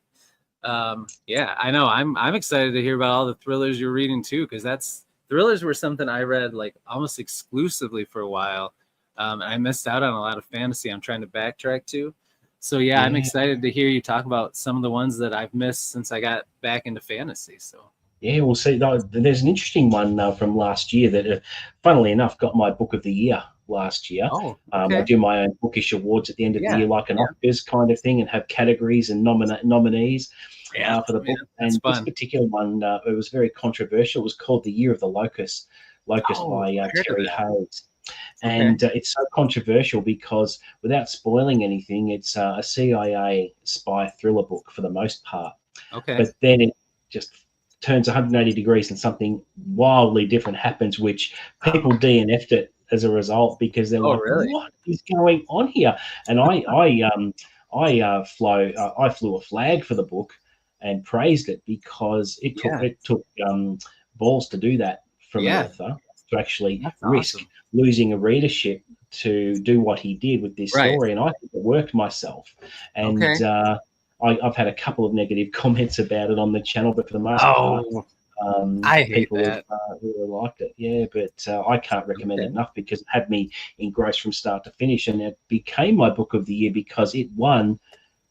Yeah, I know. I'm excited to hear about all the thrillers you're reading too, because thrillers were something I read almost exclusively for a while. I missed out on a lot of fantasy I'm trying to backtrack to. So yeah, I'm Yeah. excited to hear you talk about some of the ones that I've missed since I got back into fantasy. So Yeah, we'll see. There's an interesting one from last year that, funnily enough, got my book of the year last year. oh, I okay. do my own bookish awards at the end of the Yeah. year, like an Yeah. Oscars kind of thing, and have categories and nominees Yeah, for the man, book. that's And this fun. particular one, it was very controversial. It was called The Year of the Locust, Oh, by I heard of Terry that. Hayes. Okay. And it's so controversial because, without spoiling anything, it's a CIA spy thriller book for the most part. Okay. But then it just turns 180 degrees and something wildly different happens, which people Oh, DNF'd it as a result because they're oh like, really? "What is going on here?" And I flew a flag for the book and praised it because Yeah. it took balls to do that from an Yeah. author, to actually That's risk awesome. losing a readership to do what he did with this Right. story. And I think it worked myself. And Okay. I've had a couple of negative comments about it on the channel, but for the most part, Oh, I hate people have that. really liked it. Yeah, but I can't recommend it Okay. enough because it had me engrossed from start to finish, and it became my book of the year because it won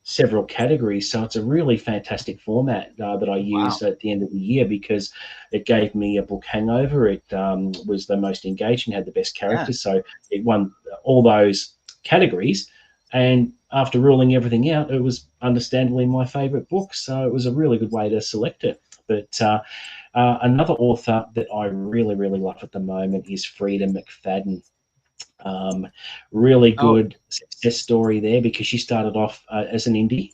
several categories. So it's a really fantastic format that I Wow. use at the end of the year because it gave me a book hangover. It was the most engaging, had the best Yeah. characters. So it won all those categories. And after ruling everything out, it was understandably my favorite book. So it was a really good way to select it. But another author that I really, really love at the moment is Frida McFadden. Um, Really Oh, good success story there because she started off as an indie,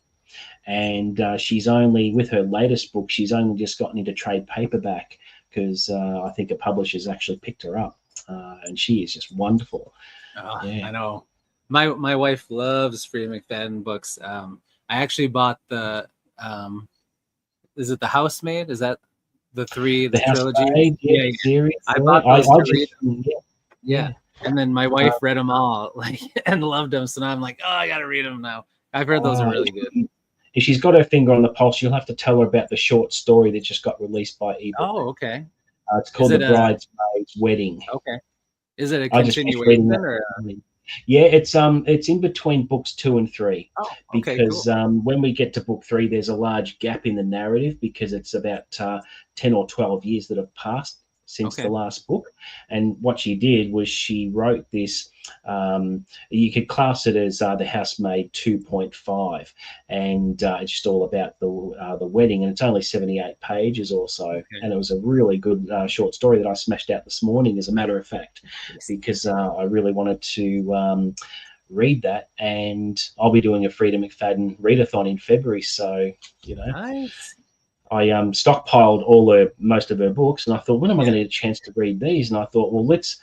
and she's only, with her latest book, she's only just gotten into trade paperback because I think a publisher's actually picked her up, and she is just wonderful. Yeah. I know. My wife loves Freddie McFadden books. I actually bought the is it the Housemaid? Is that The the trilogy? Housemaid, yeah, Yeah, the yeah. series. I Yeah, bought those I to read. just, yeah, Yeah. yeah. And then my Uh, wife read them all, like, and loved them. So now I'm like, oh, I gotta read them now. I've heard those are oh, really good. if she's got her finger on the pulse, you'll have to tell her about the short story that just got released by ebook. Oh, okay. It's Is called The it a Bridesmaid's Wedding. okay? Is it a I just finished reading continuation that or? this morning. Yeah, it's in between books 2 and 3 Oh, okay, because cool. when we get to book 3, there's a large gap in the narrative because it's about 10 or 12 years that have passed since the Okay. last book. And what she did was she wrote this. You could class it as the Housemaid 2.5, and it's just all about the wedding, and it's only 78 pages or so. Okay. And it was a really good short story that I smashed out this morning, as a matter of fact, because I really wanted to read that, and I'll be doing a Frida McFadden readathon in February. So Nice. I stockpiled most of her books, and I thought, when am I Yeah. going to get a chance to read these? And I thought, well, let's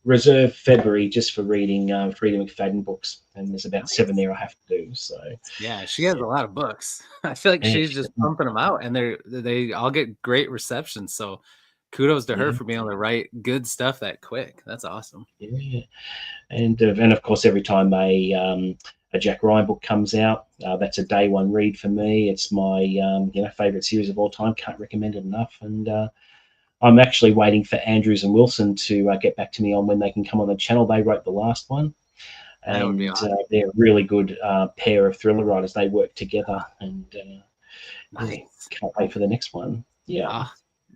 reserve February just for reading Frida McFadden books, and there's about 7 Nice. there I have to do. So Yeah, she has a lot of books. I feel like yeah, she's just pumping them out, and they all get great reception. So kudos to her yeah, for being able to write good stuff that quick. That's awesome. yeah. And of course, every time a Jack Ryan book comes out, that's a day one read for me. It's my favorite series of all time. Can't recommend it enough. And I'm actually waiting for Andrews and Wilson to get back to me on when they can come on the channel. They wrote the last one, That would be and awesome. they're a really good pair of thriller writers. They work together, and yeah, Nice. can't wait for the next one. Yeah. Ah,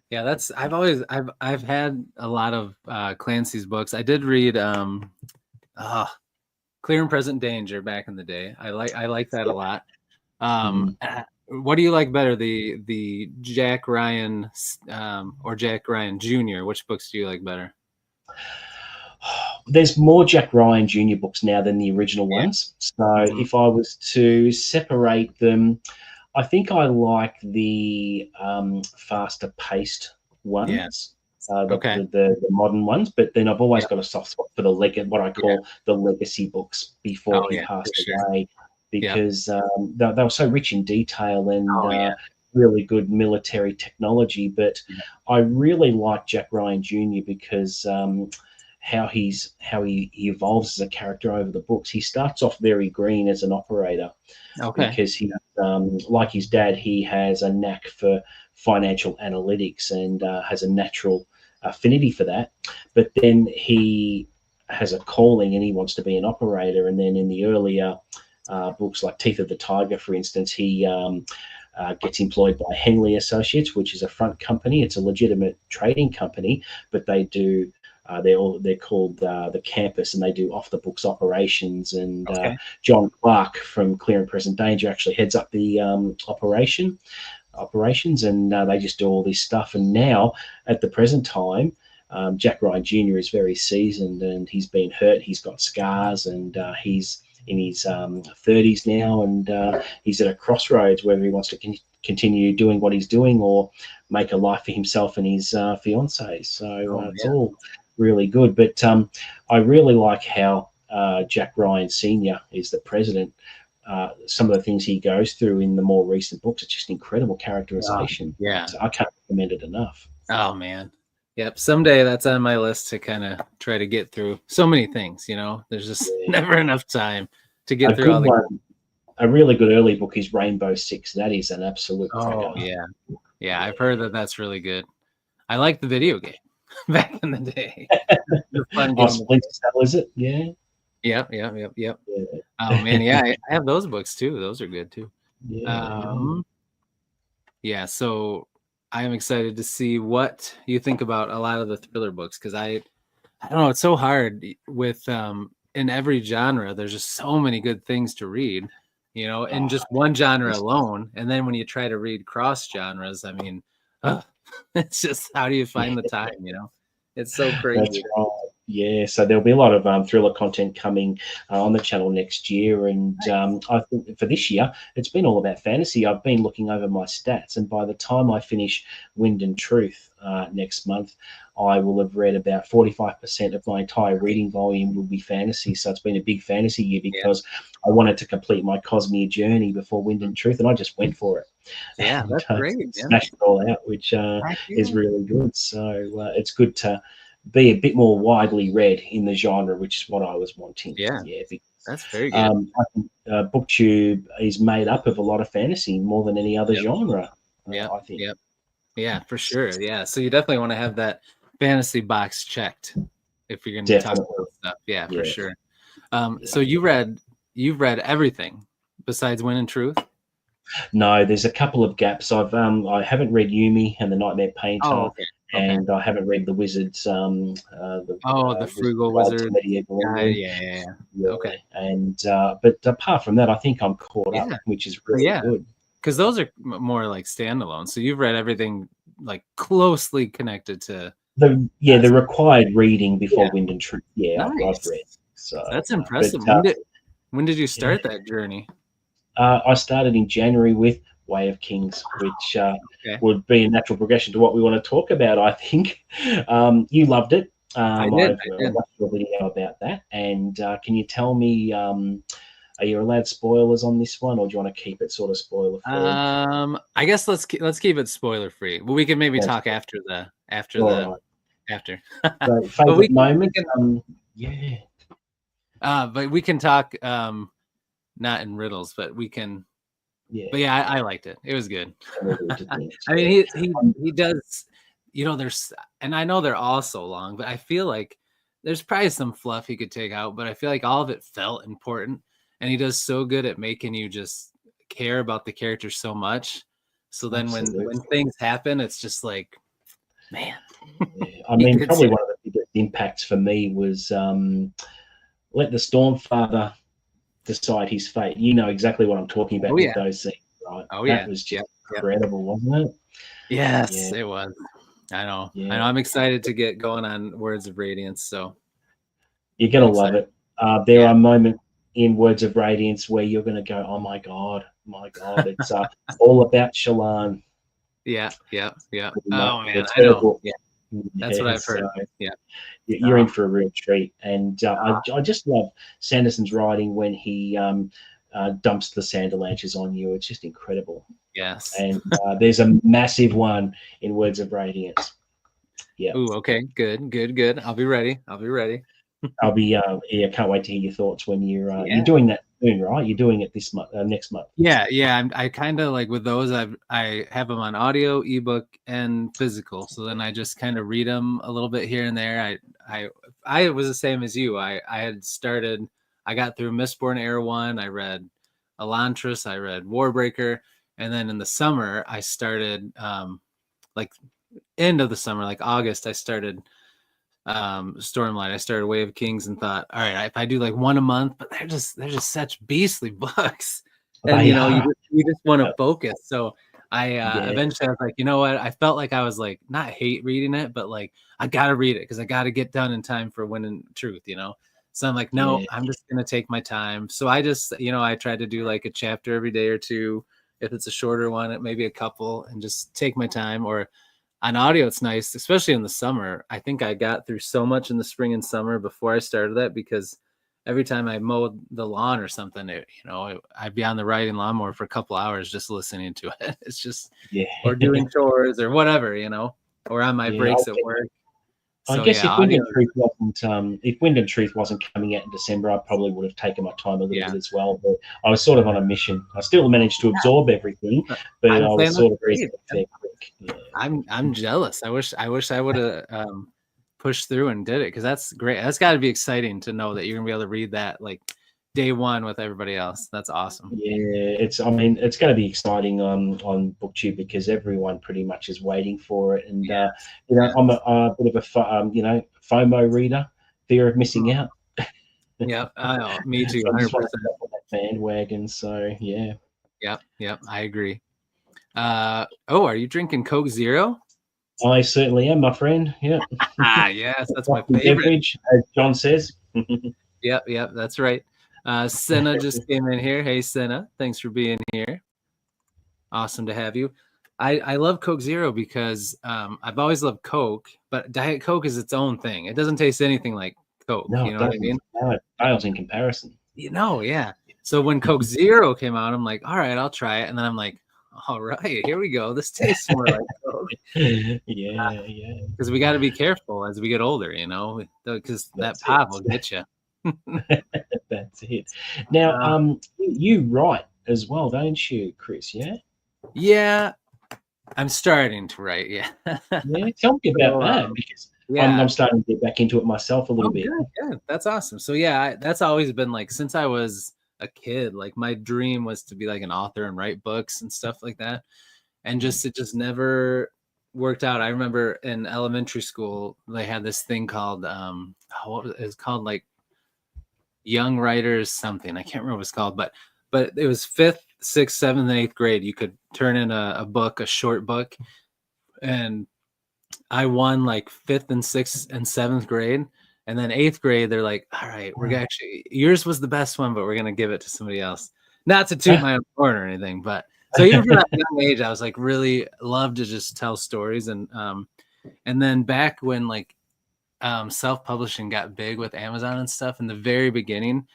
yeah, that's I've had a lot of Clancy's books. I did read uh Clear and Present Danger back in the day. I like that a lot. Mm. What do you like better, the Jack Ryan or Jack Ryan Jr.? Which books do you like better? There's more Jack Ryan Jr. books now than the original Yeah. ones. So Hmm. if I was to separate them, I think I like the faster paced Yeah. ones, Okay. the modern ones. But then I've always Yeah. got a soft spot for what I Yeah. call the legacy books before Oh he yeah, for passed sure. away, Yeah. because they were so rich in detail and Oh yeah. really good military technology. But Yeah. I really like Jack Ryan Jr. because how he evolves as a character over the books. He starts off very green as an operator Okay. because he, like his dad, he has a knack for financial analytics and has a natural affinity for that. But then he has a calling and he wants to be an operator. And then in the earlier books like Teeth of the Tiger, for instance, he gets employed by Henley Associates, which is a front company. It's a legitimate trading company, but they do they're called the Campus, and they do off the books operations. And Okay. John Clark from Clear and Present Danger actually heads up the operations, and they just do all this stuff. And now at the present time, Jack Ryan Jr. is very seasoned, and he's been hurt. He's got scars, and he's in his 30s now, and he's at a crossroads whether he wants to continue doing what he's doing or make a life for himself and his fiancée. So it's all really good. But I really like how Jack Ryan Sr. is the president. Some of the things he goes through in the more recent books, it's just incredible characterization. Yeah. So I can't recommend it enough. Oh, man. Yep. Someday that's on my list to kind of try to get through. So many things, you know, there's just never enough time to get through all the one. A really good early book is Rainbow Six. That is an absolute cracker. Yeah, I've heard that that's really good. I like the video game back in the day. Fun game. Splinter Cell, is it? Yeah. Yep. Oh man, yeah, I have those books too. Those are good too. Yeah. So I am excited to see what you think about a lot of the thriller books, because I don't know, it's so hard with in every genre. There's just so many good things to read, you know, in just one genre alone. And then when you try to read cross genres, I mean, it's just, how do you find the time, you know? It's so crazy. That's right. Yeah, so there'll be a lot of thriller content coming on the channel next year. And I think for this year, it's been all about fantasy. I've been looking over my stats, and by the time I finish Wind and Truth next month, I will have read about 45% of my entire reading volume will be fantasy. So it's been a big fantasy year because I wanted to complete my Cosmere journey before Wind and Truth, and I just went for it. Yeah, that's great. Smashed it all out, which is really good. So it's good to be a bit more widely read in the genre, which is what I was wanting. Yeah, because, that's very good. I think BookTube is made up of a lot of fantasy more than any other genre. I think. Yeah, for sure. Yeah, so you definitely want to have that fantasy box checked if you're going to talk about stuff. Yeah, for sure. So you've read everything besides Wind and Truth? No, there's a couple of gaps. I haven't read Yumi and the Nightmare Painter. Oh, okay. And I haven't read the Wizards. The Frugal Wizard. Yeah. Okay. And but apart from that, I think I'm caught up, which is really good. Because those are more like standalone. So you've read everything like closely connected to the required reading before Wind and Truth. Yeah, nice. I've read. So that's impressive. When did you start that journey? I started in January with Way of Kings, which would be a natural progression to what we want to talk about, I think. You loved it. I did. I watched your video about that. And can you tell me, are you allowed spoilers on this one, or do you want to keep it sort of spoiler free? I guess let's keep it spoiler free. But we can maybe talk after. So favorite moment. But we can talk not in riddles, but we can. Yeah. But yeah, I liked it. It was good. I mean, he does, you know, and I know they're all so long, but I feel like there's probably some fluff he could take out, but I feel like all of it felt important, and he does so good at making you just care about the characters so much. So then when things happen, it's just like, man. I mean, probably one of the biggest impacts for me was let the Stormfather decide his fate. You know exactly what I'm talking about with those scenes, right? That was just incredible, wasn't it? Yes, it was. I know. I know. I'm excited to get going on Words of Radiance. So you're gonna love it. There are moments in Words of Radiance where you're gonna go, "Oh my god, it's all about Shallan." Yeah. Oh man, I know. Yeah. That's what I've heard. You're in for a real treat. And I just love Sanderson's writing when he dumps the Sanderlanches on you. It's just incredible. Yes. And there's a massive one in Words of Radiance. Yeah. Ooh, okay. Good. I'll be ready. I'll be yeah, can't wait to hear your thoughts when you're Yeah. doing that soon, right? You're doing it this month, next month. Yeah. I kind of like with those, I have them on audio, ebook, and physical. So then I just kind of read them a little bit here and there. I was the same as you. I had started. I got through Mistborn Era 1. I read Elantris. I read Warbreaker, and then in the summer I started like end of the summer, like August. I started Stormlight. I started Way of Kings and thought, all right, if I do like one a month, but they're just such beastly books, and They you are. just want to focus. So I Yeah, eventually I was like, you know what? I felt like I was like not hate reading it, but like I gotta read it because I gotta get done in time for Winning Truth. So I'm like, no, yeah, I'm just gonna take my time. So I just, I try to do like a chapter every day or two. If it's a shorter one, it maybe a couple, and just take my time. Or on audio, it's nice, especially in the summer. I think I got through so much in the spring and summer before I started that, because every time I mowed the lawn or something, I'd be on the riding lawnmower for a couple hours just listening to it. It's just, yeah, or doing chores or whatever, or on my yeah. breaks at work. I So guess yeah, if Wind audio, and Truth wasn't if Wind and Truth wasn't coming out in December, I probably would have taken my time a little yeah. bit as well. But I was sort of on a mission. I still managed to absorb everything, but I'm I saying was that's sort of great. reading it there quick. Yeah, I'm jealous. I wish I would have pushed through and did it, because that's great. That's got to be exciting to know that you're gonna be able to read that like day one with everybody else. That's awesome. yeah. I mean, it's going to be exciting on BookTube because everyone pretty much is waiting for it. And Yeah, I'm yeah, a bit of a FOMO reader, fear of missing out. yeah. I know. Me too. So I just want to 100%. get up on that bandwagon. So yeah. Yep, yep. I agree. Are you drinking Coke Zero? I certainly am, my friend. Yeah. Ah, yes, that's my Coffee favorite. beverage, as John says. Yep, yep, that's right. Senna just came in here. Hey, Senna, thanks for being here. Awesome to have you. I love Coke Zero because I've always loved Coke, but Diet Coke is its own thing. It doesn't taste anything like Coke. No, You it know what I doesn't. mean? No, it pales in comparison. Yeah. So when Coke Zero came out, I'm like, all right, I'll try it. And then I'm like, all right, here we go. This tastes more like Coke. Yeah, yeah. Because we got to be careful as we get older, because that That's pop will it. get you. That's it. Now, Uh, you write as well, don't you, Chris? Yeah. yeah, I'm starting to write. Yeah. Yeah. Tell me about So, that because I'm yeah. starting to get back into it myself a little Oh, bit. good, good. That's awesome. So yeah, that's always been like since I was a kid. Like my dream was to be like an author and write books and stuff like that. And it just never worked out. I remember in elementary school they had this thing called what was it? It was called like Young Writers something. I can't remember what it's called, but it was fifth, sixth, seventh, and eighth grade. You could turn in a book, a short book, and I won like fifth and sixth and seventh grade. And then eighth grade, they're like, all right, we're gonna actually, yours was the best one, but we're gonna give it to somebody else. Not to toot my own horn or anything, but so even from that young age, I was like really love to just tell stories. And then back when like self-publishing got big with Amazon and stuff in the very beginning,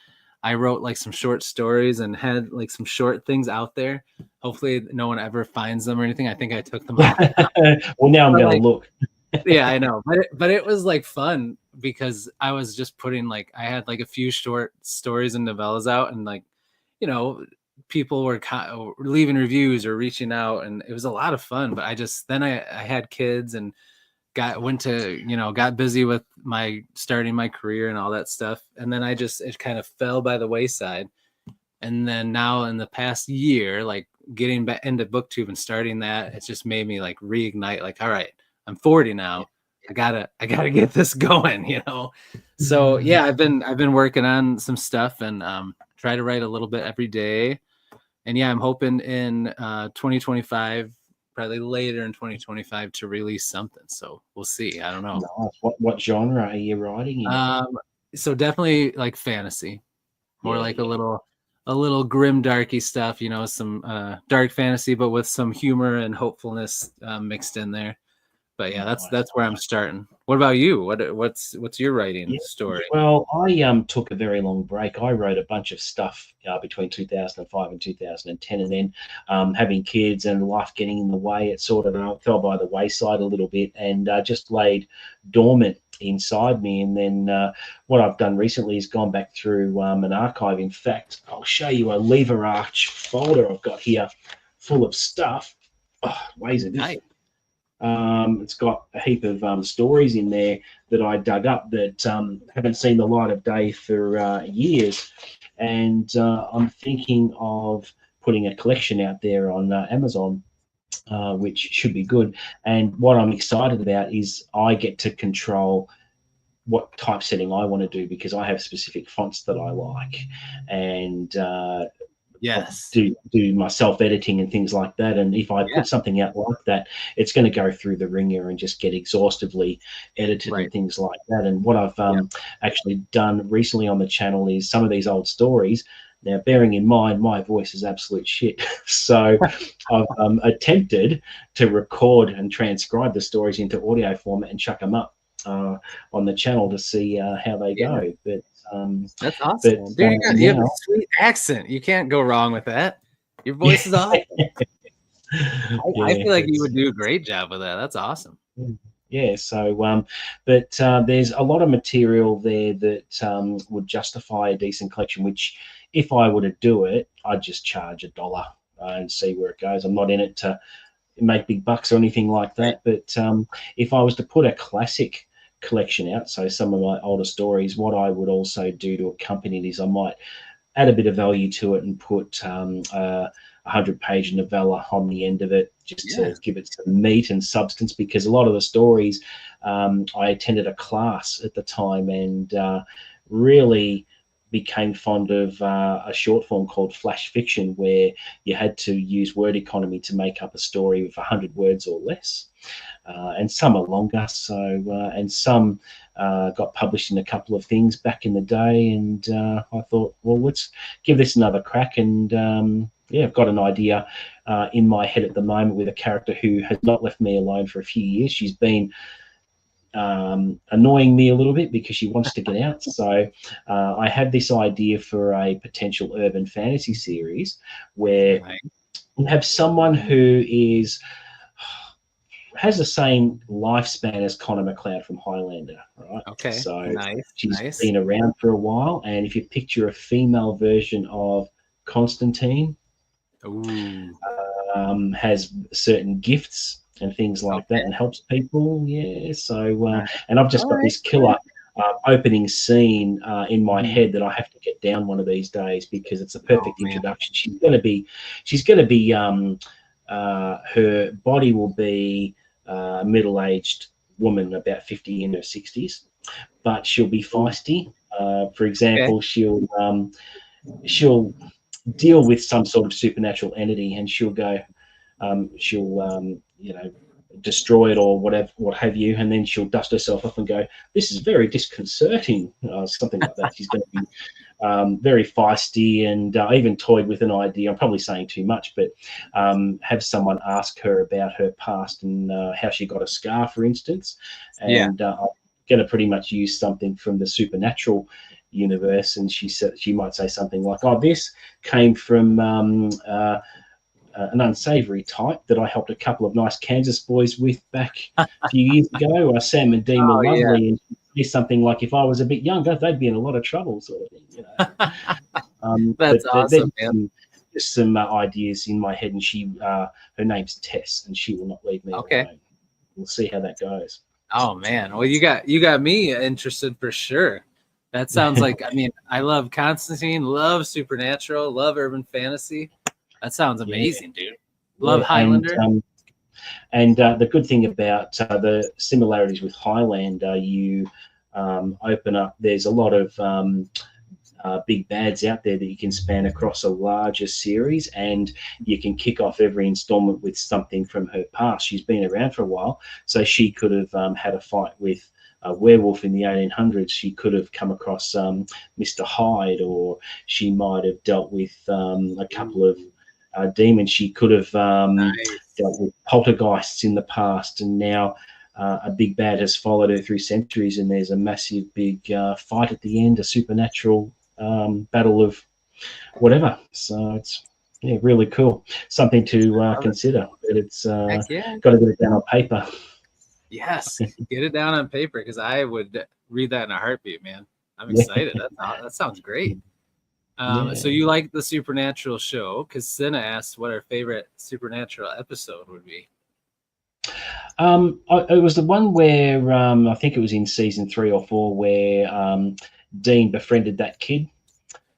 I wrote like some short stories and had like some short things out there. Hopefully no one ever finds them or anything. I think I took them all down. Well, now I'm But going to like, look. yeah, I know. But it was like fun because I was just putting like I had like a few short stories and novellas out, and like, you know, people were leaving reviews or reaching out, and it was a lot of fun. But I had kids and got busy with starting my career and all that stuff. And then it kind of fell by the wayside. And then now in the past year, like getting back into booktube and starting that, it's just made me like reignite, like, all right, I'm 40 now. I gotta get this going. So yeah, I've been working on some stuff and try to write a little bit every day. And yeah, I'm hoping in 2025, probably later in 2025, to release something. So we'll see. I don't know. Nice. What genre are you writing in? So definitely like fantasy, more Yeah, like yeah. a little grim darky stuff, some dark fantasy, but with some humor and hopefulness mixed in there. But yeah, Nice. that's where I'm starting. What about you? What's your writing Yeah. story? Well, I took a very long break. I wrote a bunch of stuff between 2005 and 2010, and then having kids and life getting in the way, it sort of fell by the wayside a little bit and just laid dormant. inside me. And then what I've done recently is gone back through an archive. In fact, I'll show you a lever arch folder I've got here full of stuff. Oh, weighs a bit. It's got a heap of stories in there that I dug up that haven't seen the light of day for years. And I'm thinking of putting a collection out there on Amazon, which should be good. And what I'm excited about is I get to control what typesetting I want to do, because I have specific fonts that I like, and Yes. do my self-editing and things like that. And if I put something out like that, it's going to go through the ringer and just get exhaustively edited and things like that. And what I've actually done recently on the channel is some of these old stories. Now, bearing in mind my voice is absolute shit, so I've attempted to record and transcribe the stories into audio format and chuck them up on the channel to see how they go. But that's awesome. Dude, you have a sweet accent. You can't go wrong with that. Your voice is awesome. I feel like you would do a great job with that. That's awesome. Yeah, so but there's a lot of material there that would justify a decent collection, which if I were to do it, I'd just charge $1 and see where it goes. I'm not in it to make big bucks or anything like that. But if I was to put a classic collection out, so some of my older stories, what I would also do to accompany it is I might add a bit of value to it and put a 100-page novella on the end of it, just to give it some meat and substance, because a lot of the stories, I attended a class at the time and really became fond of a short form called flash fiction, where you had to use word economy to make up a story with 100 words or less. And some are longer, so and some got published in a couple of things back in the day. And I thought, well, let's give this another crack. And yeah, I've got an idea in my head at the moment with a character who has not left me alone for a few years. She's been annoying me a little bit because she wants to get out. So I had this idea for a potential urban fantasy series where you have someone who has the same lifespan as Connor McLeod from Highlander, right? Okay. So she's been around for a while, and if you picture a female version of Constantine, has certain gifts and things like that, and helps people. Yeah. So and I've just got this killer opening scene in my head that I have to get down one of these days, because it's a perfect introduction. She's going to be her body will be a middle-aged woman, about 50 in her 60s, but she'll be feisty. For example, she'll deal with some sort of supernatural entity, and she'll go, you know, destroy it or whatever, what have you, and then she'll dust herself off and go, "This is very disconcerting," something like that. She's going to be very feisty, and I even toyed with an idea. I'm probably saying too much, but have someone ask her about her past and how she got a scar, for instance. And I'm going to pretty much use something from the supernatural universe, and she might say something like, "Oh, this came from an unsavory type that I helped a couple of nice Kansas boys with back a few years ago. Sam and Dean were lovely." And she's something like, "If I was a bit younger, they'd be in a lot of trouble," sort of thing. You know? That's awesome, man. Just some ideas in my head, and her name's Tess, and she will not leave me alone. We'll see how that goes. Oh man, well you got me interested for sure. That sounds like, I mean, I love Constantine, love supernatural, love urban fantasy. That sounds amazing, dude. Love Highlander. And the good thing about the similarities with Highlander, you open up, there's a lot of big bads out there that you can span across a larger series, and you can kick off every installment with something from her past. She's been around for a while, so she could have had a fight with a werewolf in the 1800s. She could have come across Mr. Hyde, or she might have dealt with a couple of demons. She could have dealt with poltergeists in the past, and now a big bad has followed her through centuries, and there's a massive big fight at the end, a supernatural battle of whatever. So it's really cool, something to consider. But it's got to get it down on paper. Yes, get it down on paper because I would read that in a heartbeat, man. I'm Yeah, excited. That sounds great. So yeah. you like the Supernatural show? Because Cinna asked what our favorite Supernatural episode would be. It was the one where I think it was in season 3 or 4 where Dean befriended that kid,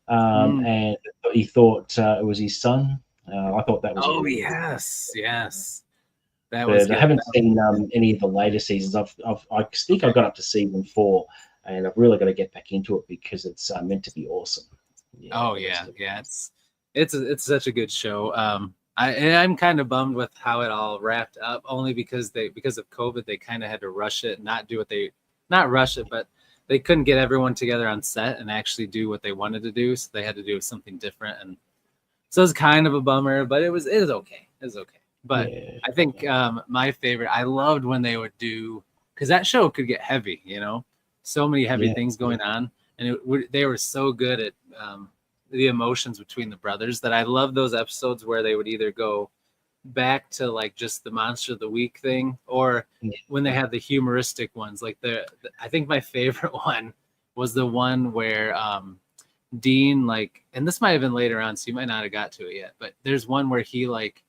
Mm. and he thought it was his son. I thought that was a Oh really good. yes, yes, that was But I good. haven't seen any of the later seasons. I think I Okay. got up to season 4, and I've really got to get back into it because it's meant to be awesome. Yeah, Oh the rest yeah, of it. yeah. It's such a good show. I'm kind of bummed with how it all wrapped up, only because of COVID they kind of had to rush it, not do what they not rush it, but they couldn't get everyone together on set and actually do what they wanted to do, so they had to do something different, and so it's kind of a bummer. But it was okay. It was okay. But Yeah, I think my favorite. I loved when they would do because that show could get heavy, so many heavy yeah, things going on, and they were so good at the emotions between the brothers that I love those episodes where they would either go back to like just the monster of the week thing or yeah. when they had the humoristic ones like I think my favorite one was the one where Dean like, and this might have been later on so you might not have got to it yet, but there's one where he like,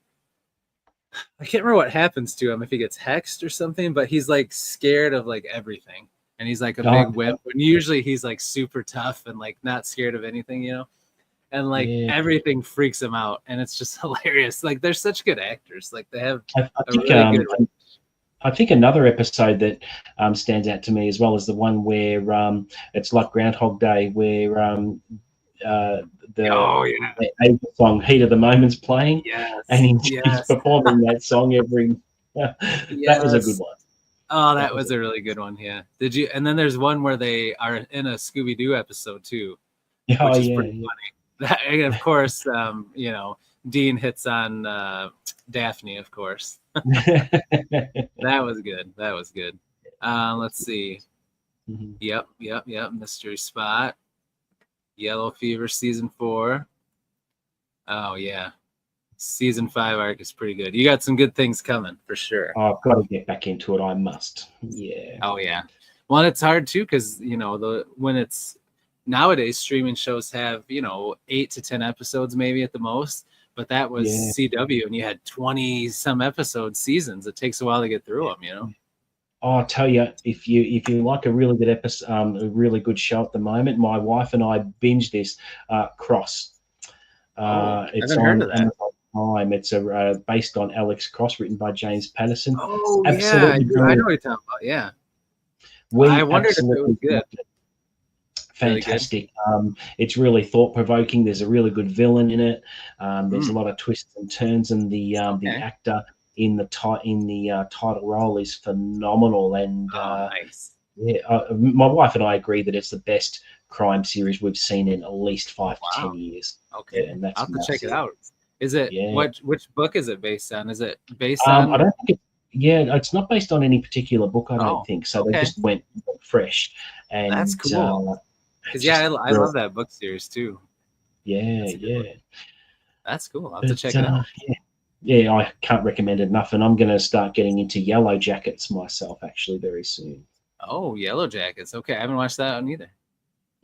I can't remember what happens to him if he gets hexed or something, but he's like scared of like everything and he's like a Oh, big wimp and usually he's like super tough and like not scared of anything, and like yeah. everything freaks him out and it's just hilarious. Like they're such good actors, like they have I a think really good. I think another episode that stands out to me as well is the one where it's like Groundhog Day, where uh, Oh yeah, the April song "Heat of the Moment's" playing, and yes, he's yes, performing that song every. That was a good yes. one. Oh, That that was was a really good one. Yeah. Did you? And then there's one where they are in a Scooby Doo episode too, oh which is yeah, pretty yeah. funny. And of course, Dean hits on Daphne. Of course, that was good. That was good. Let's see. Mhm. Yep. Mystery Spot. Yellow Fever season 4. Oh yeah, season 5 arc is pretty good. You got some good things coming for sure. I've got to get back into it. I must. Yeah. Oh yeah. Well, it's hard too because when it's nowadays streaming shows have 8 to 10 episodes maybe at the most, but that was Yeah. CW and you had 20 some episode seasons. It takes a while to get through them. I'll tell you, if you like a really good episode, a really good show at the moment, my wife and I binge this Cross. Oh, I It's haven't heard on of that. Amazon Prime. It's based on Alex Cross, written by James Patterson. It's Oh yeah, absolutely I know brilliant. what you're talking about. Yeah, I We wondered if it was absolutely good. loved it. Really good. Fantastic. It's really thought provoking. There's a really good villain in it. There's a Mm, lot of twists and turns, and the okay. actor in the title role is phenomenal. And Oh, nice. yeah, my wife and I agree that it's the best crime series we've seen in at least Oh, five to wow. ten years. Okay, Yeah, and that's I'll have to check it massive. out. Is it Yeah. which book is it based on? Is it based I on? don't think yeah, it's not based on any particular book. I don't Oh, think so. They okay. just went fresh, That's and cool. Because yeah, just I brilliant. love that book series too. Yeah, That's a good one. yeah. That's cool. I'll have to But check it out. yeah, I can't recommend it enough, and I'm going to start getting into Yellow Jackets myself actually very soon. Oh, Yellow Jackets. Okay, I haven't watched that one either.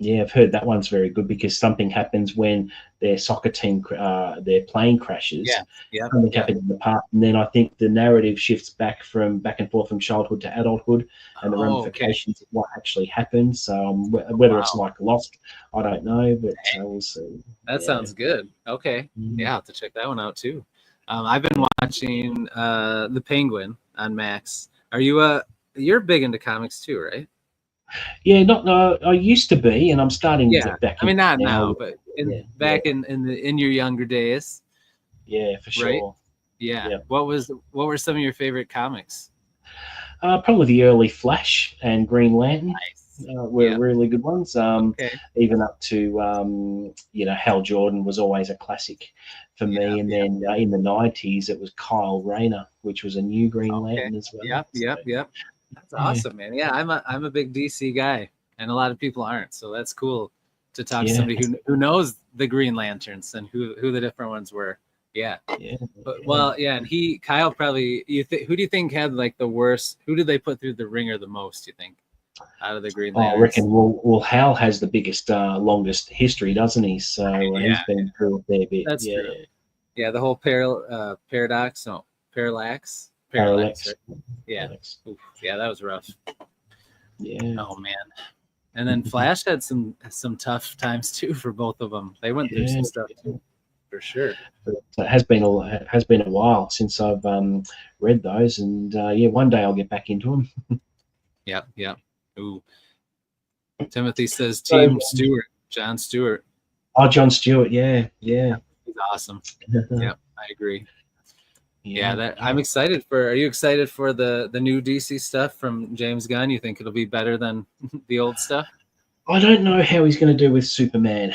Yeah, I've heard that one's very good because something happens when their soccer team, their plane crashes. Yeah, yeah, Something yeah. happens in the past, and then I think the narrative shifts back and forth from childhood to adulthood, and the Oh, okay. ramifications of what actually happened. So whether it's Wow, like Lost, I don't know, but we'll see. that Yeah. sounds good. Okay, Mhm. yeah, I'll have to check that one out too. I've been watching The Penguin on Max. You're big into comics too, right? Yeah, not no. I used to be, and I'm starting to Yeah. get back I in mean, not now. now, but Yeah, in yeah, back in your younger days, yeah, for right? sure. Yeah. Yeah, What were some of your favorite comics? probably the early Flash and Green Lantern Nice. were Yep. really good ones. Okay. Even up to Hal Jordan was always a classic for Yeah. me. And Yeah. then in the '90s, it was Kyle Rayner, which was a new Green Okay. Lantern as well. Yep. So Yep. Yep. That's yeah, awesome, man. Yeah, I'm a big DC guy, and a lot of people aren't. So that's cool to talk to yeah, somebody who knows the Green Lanterns and who the different ones were. Yeah. Yeah. But well, yeah, and Kyle probably who do you think had like the worst? Who did they put through the ringer the most, you think? Out of the Green Oh, I Lanterns? reckon. Well, Hal has the biggest, longest history, doesn't he? So he's Yeah, been through a fair bit. that's Yeah. true. Yeah, the whole paradox, no, parallax, Parallax. right? Yeah. Parallax. Oof, yeah, that was rough. Yeah. Oh man. And then Flash had some tough times too for both of them. They went through some Yeah. stuff too, for sure. But it has been a while since I've read those, and yeah, one day I'll get back into them. Yep, yep. Ooh. Timothy says So, Team Stewart, John Stewart. oh, John Stewart, yeah, yeah, He's awesome. Yep, I agree. Yeah, yeah. I'm excited for. Are you excited for the new DC stuff from James Gunn? You think it'll be better than the old stuff? I don't know how he's going to do with Superman.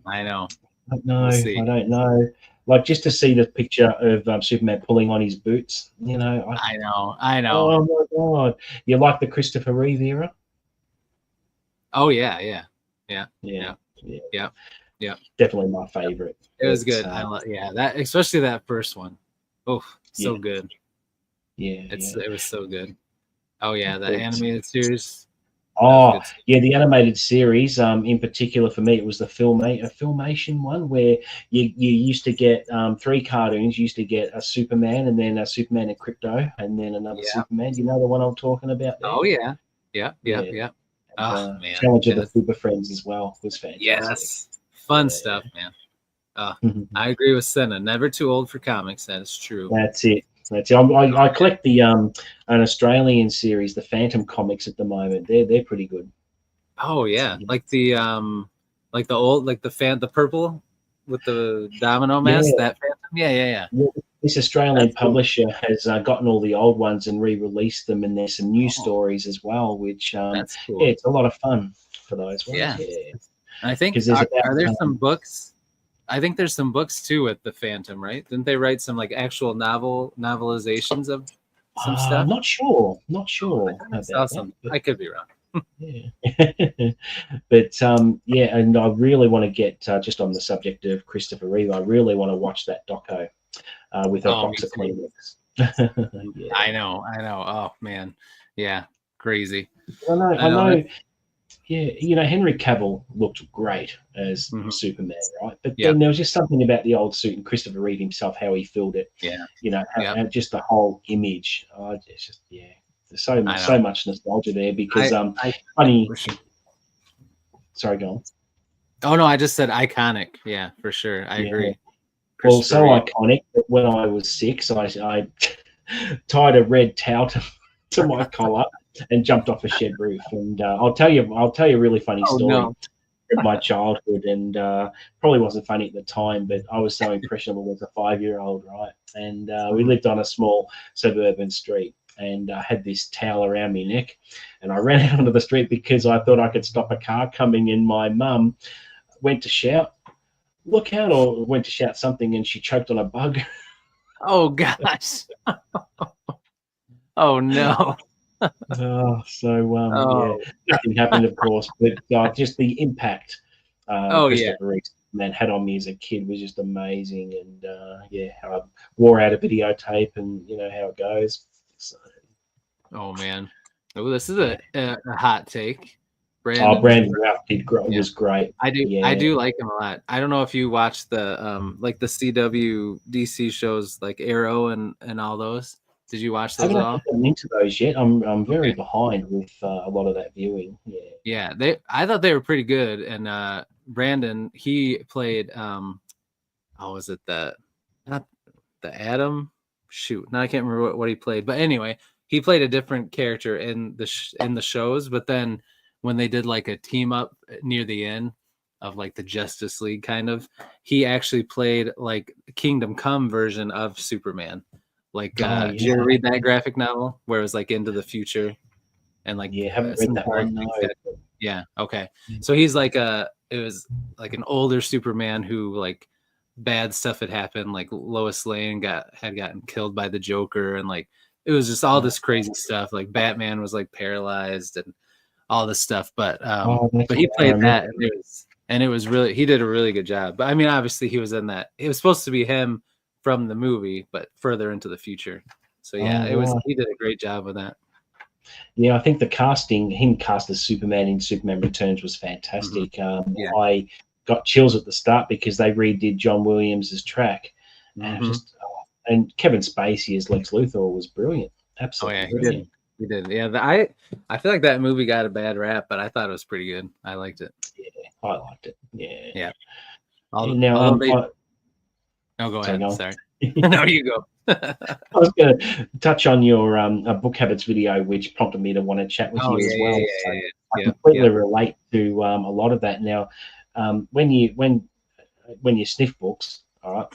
I know. I don't know. We'll see. I don't know. Like, just to see the picture of Superman pulling on his boots, you know. I know. I know. Oh my god! You like the Christopher Reeve era? Oh yeah, yeah, yeah, Yeah, yeah, yeah, yeah. definitely my favorite. It was good. I love. Yeah, that especially that first one. Oh, so Yeah. good. Yeah, It was so good. Oh yeah, the But- animated series. Oh, yeah, the animated series, in particular for me, it was the Filmation one where you used to get three cartoons. You used to get a Superman and then a Superman and Crypto and then another Yeah. Superman. You know the one I'm talking about there? Oh yeah, yeah, yeah, Yeah. yeah. And, Oh man, Challenge of the Super Friends as well was fantastic. yes, fun Yeah. stuff, man. I agree with Senna. Never too old for comics. That is true. That's it. That's it. I collect the an Australian series, the Phantom comics at the moment. They're pretty good. Oh yeah, like the old the purple with the domino mask. Yeah. That Phantom. Yeah. This Australian That's cool. publisher has gotten all the old ones and re-released them, and there's some new Oh. stories as well, which That's cool. yeah, it's a lot of fun for those ones. Yeah. Yeah. I think Because there's are there some books? I think there's some books too with the Phantom, right? Didn't they write some like actual novelizations of some stuff? Not sure. Not sure I about saw that. some. But, I could be wrong. yeah. But yeah, and I really want to get just on the subject of Christopher Reeve. I really want to watch that doco with a box of Kleenex. Yeah. I know. Oh man, yeah, crazy. I know. Yeah, you know, Henry Cavill looked great as Superman, right? But then there was just something about the old suit and Christopher Reeve himself, how he filled it. Yeah, you know, just the whole image. It's just there's so much nostalgia there because funny. Sorry, go on. Oh no, I just said iconic. Yeah, for sure. I agree. Well, so iconic that when I was 6, I tied a red towel to my collar and jumped off a shed roof. And I'll tell you a really funny story of my childhood. And probably wasn't funny at the time, but I was so impressionable as a 5-year-old, right? And we lived on a small suburban street. And I had this towel around my neck, and I ran out onto the street because I thought I could stop a car coming. And my mum went to shout, "Look out!" or went to shout something, and she choked on a bug. Oh gosh! Oh no! Yeah, nothing happened, of course, but just the impact Christopher Reeve had on me as a kid was just amazing. And I wore out a videotape, and you know how it goes. So. Oh man! Oh, this is a hot take. Brandon Routh was great. I do like him a lot. I don't know if you watch the like the CW DC shows like Arrow and all those. Did you watch those at all? I haven't gotten into those yet. I'm very behind with a lot of that viewing. Yeah. I thought they were pretty good. And Brandon, he played was it not the Atom? Shoot, now I can't remember what he played. But anyway, he played a different character in the shows. But then when they did like a team up near the end of like the Justice League kind of, he actually played like Kingdom Come version of Superman. Like, did you ever read that graphic novel where it was like into the future and like haven't read that one. No. Yeah, okay. So he's like it was like an older Superman who like bad stuff had happened, like Lois Lane had gotten killed by the Joker, and like it was just all this crazy stuff. Like Batman was like paralyzed and all this stuff. But he played that, and it was really, he did a really good job. But I mean, obviously he was in that. It was supposed to be him from the movie, but further into the future. So yeah, Oh, right. he did a great job with that. Yeah, I think the casting, him cast as Superman in Superman Returns was fantastic. Yeah. I got chills at the start because they redid John Williams's track, and Hmm. and Kevin Spacey as Lex Luthor was brilliant, Oh yeah, absolutely he did. brilliant. He did. Yeah, I feel like that movie got a bad rap, but I thought it was pretty good. I liked it. Yeah, I liked it. Yeah. Yeah. Now, Although they no, go sorry, ahead. go on. Sorry. No, you go. I was going to touch on your book habits video, which prompted me to want to chat with Oh you yeah, as yeah, well. yeah, So yeah, I yeah, completely yeah. relate to a lot of that. Now, when you sniff books, all right,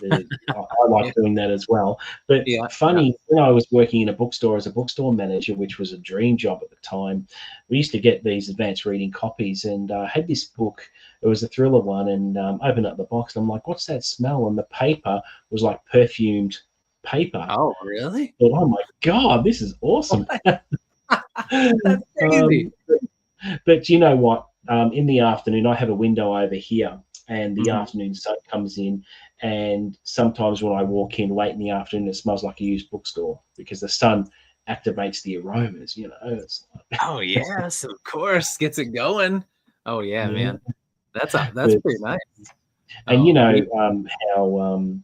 I like Yeah, doing that as well. But yeah, yeah. funny, when I was working in a bookstore as a bookstore manager, which was a dream job at the time, we used to get these advanced reading copies, and I had this book. It was a thriller one, and opened up the box, and I'm like, "What's that smell?" And the paper was like perfumed paper. Oh, really? But, oh my god, this is awesome. That's crazy. um, but you know what? In the afternoon, I have a window over here, and the Mhm. afternoon sun comes in. And sometimes when I walk in late in the afternoon, it smells like a used bookstore because the sun activates the aromas. It's like, Oh yes, of course. Gets it going. Oh yeah, yeah. man. That's But pretty nice. and Oh, how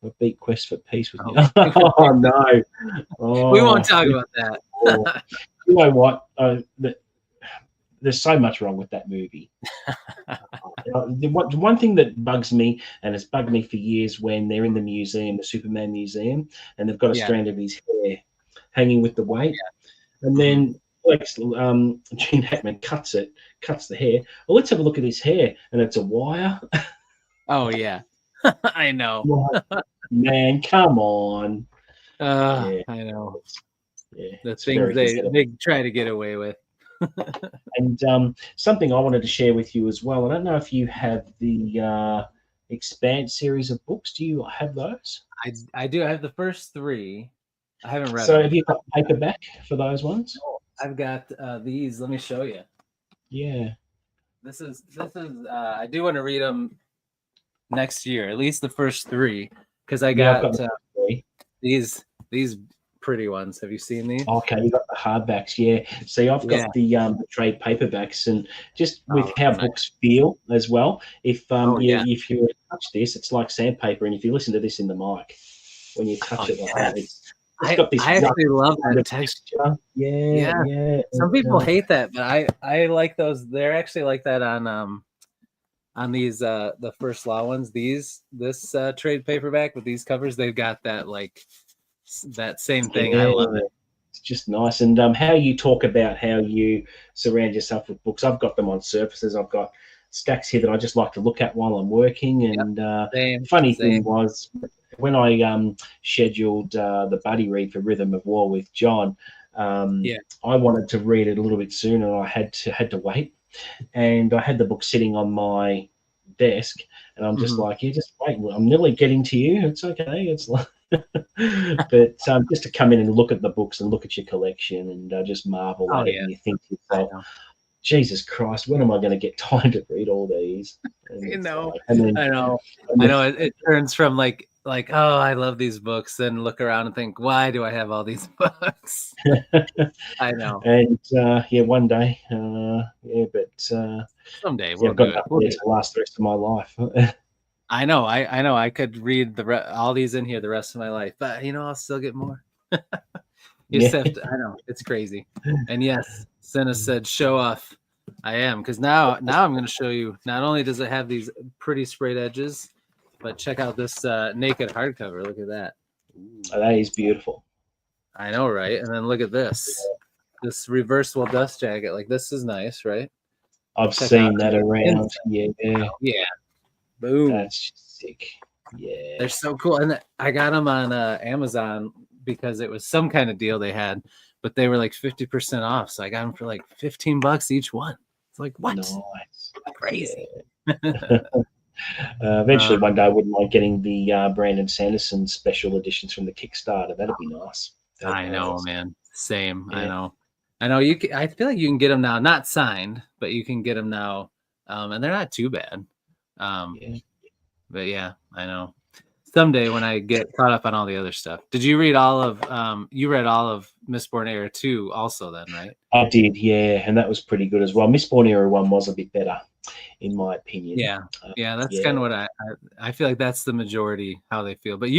a beat Quest for Peace with me. oh, Oh no! we won't Oh, talk about oh. that. You know what? There's so much wrong with that movie. The one thing that bugs me, and it's bugged me for years, when they're in the museum, the Superman museum, and they've got a Yeah. strand of his hair hanging with the weight, and Mhm. then Gene Hackman cuts the hair. Well, let's have a look at his hair, and it's a wire. Oh yeah. I know. Like, man, come on. Uh, Yeah, I know. yeah, The it's things very pathetic. they try to get away with. And something I wanted to share with you as well. I don't know if you have the Expanse series of books. Do you have those? I do. I have the first three. I haven't read So them. have you got paperback for those ones? I've got these. Let me show you. Yeah. This is. I do want to read them next year, at least the first three, because I Yeah, I've got got the three. these pretty ones. Have you seen these? Okay, you got the hardbacks. Yeah. See, I've Yeah. got the trade paperbacks, and just with Oh, how that's nice. books feel as well. If Oh yeah. if you touch this, it's like sandpaper, and if you listen to this in the mic, when you touch Oh it like yeah. that, it's got this I rough actually love kind that of texture. texture. Yeah, Yeah. yeah. Some people hate that, but I like those. They're actually like that on these the first law ones. This trade paperback with these covers, they've got that like that same thing. I Yeah, love it. it's just nice. And how you talk about how you surround yourself with books. I've got them on surfaces. I've got stacks here that I just like to look at while I'm working. Yep. And Same. funny thing Same. was, when I scheduled the buddy read for Rhythm of War with John, Yeah. I wanted to read it a little bit sooner, and I had to wait. And I had the book sitting on my desk, and I'm just Mhm. like, yeah, just wait. I'm nearly getting to you. It's okay. It's like, but just to come in and look at the books and look at your collection and just marvel Oh at it, yeah. and you think to I yourself, know. Jesus Christ, when am I going to get time to read all these? And You it's know. like, and then, I know. and I then know. It turns from like oh I love these books, then look around and think why do I have all these books? I know. and yeah, one day, yeah, but Someday yeah, we'll I've got do it. enough We'll there do to it. last the rest of my life. I know. I know. I could read all these in here the rest of my life, but I'll still get more. You just Yeah. have to. I know it's crazy. And yes, Senna said, "Show off." I am because now I'm going to show you. Not only does it have these pretty sprayed edges, but check out this naked hardcover. Look at that. Ooh, Oh, that is beautiful. I know, right? And then look at this reversible dust jacket. Like this is nice, right? I've Check out seen that the around. inside. Yeah, Yeah, boom. that's sick. Yeah. They're so cool, and I got them on Amazon because it was some kind of deal they had, but they were like 50% off. So I got them for like $15 each one. It's like what? Nice. Crazy. Yeah. Eventually, Uh, one day, I wouldn't mind getting the Brandon Sanderson special editions from the Kickstarter. That'd be nice. That'd I be know, nice. man. Same. I Yeah. know. I know. I feel like you can get them now, not signed, but you can get them now, and they're not too bad. Yeah. But yeah, I know. someday when I get caught up on all the other stuff. Did you read all of you read all of Mistborn Era 2 also then, right? I did, yeah, and that was pretty good as well. Mistborn Era 1 was a bit better, in my opinion. Yeah. Yeah, that's Yeah. kind of what I feel like that's the majority how they feel. But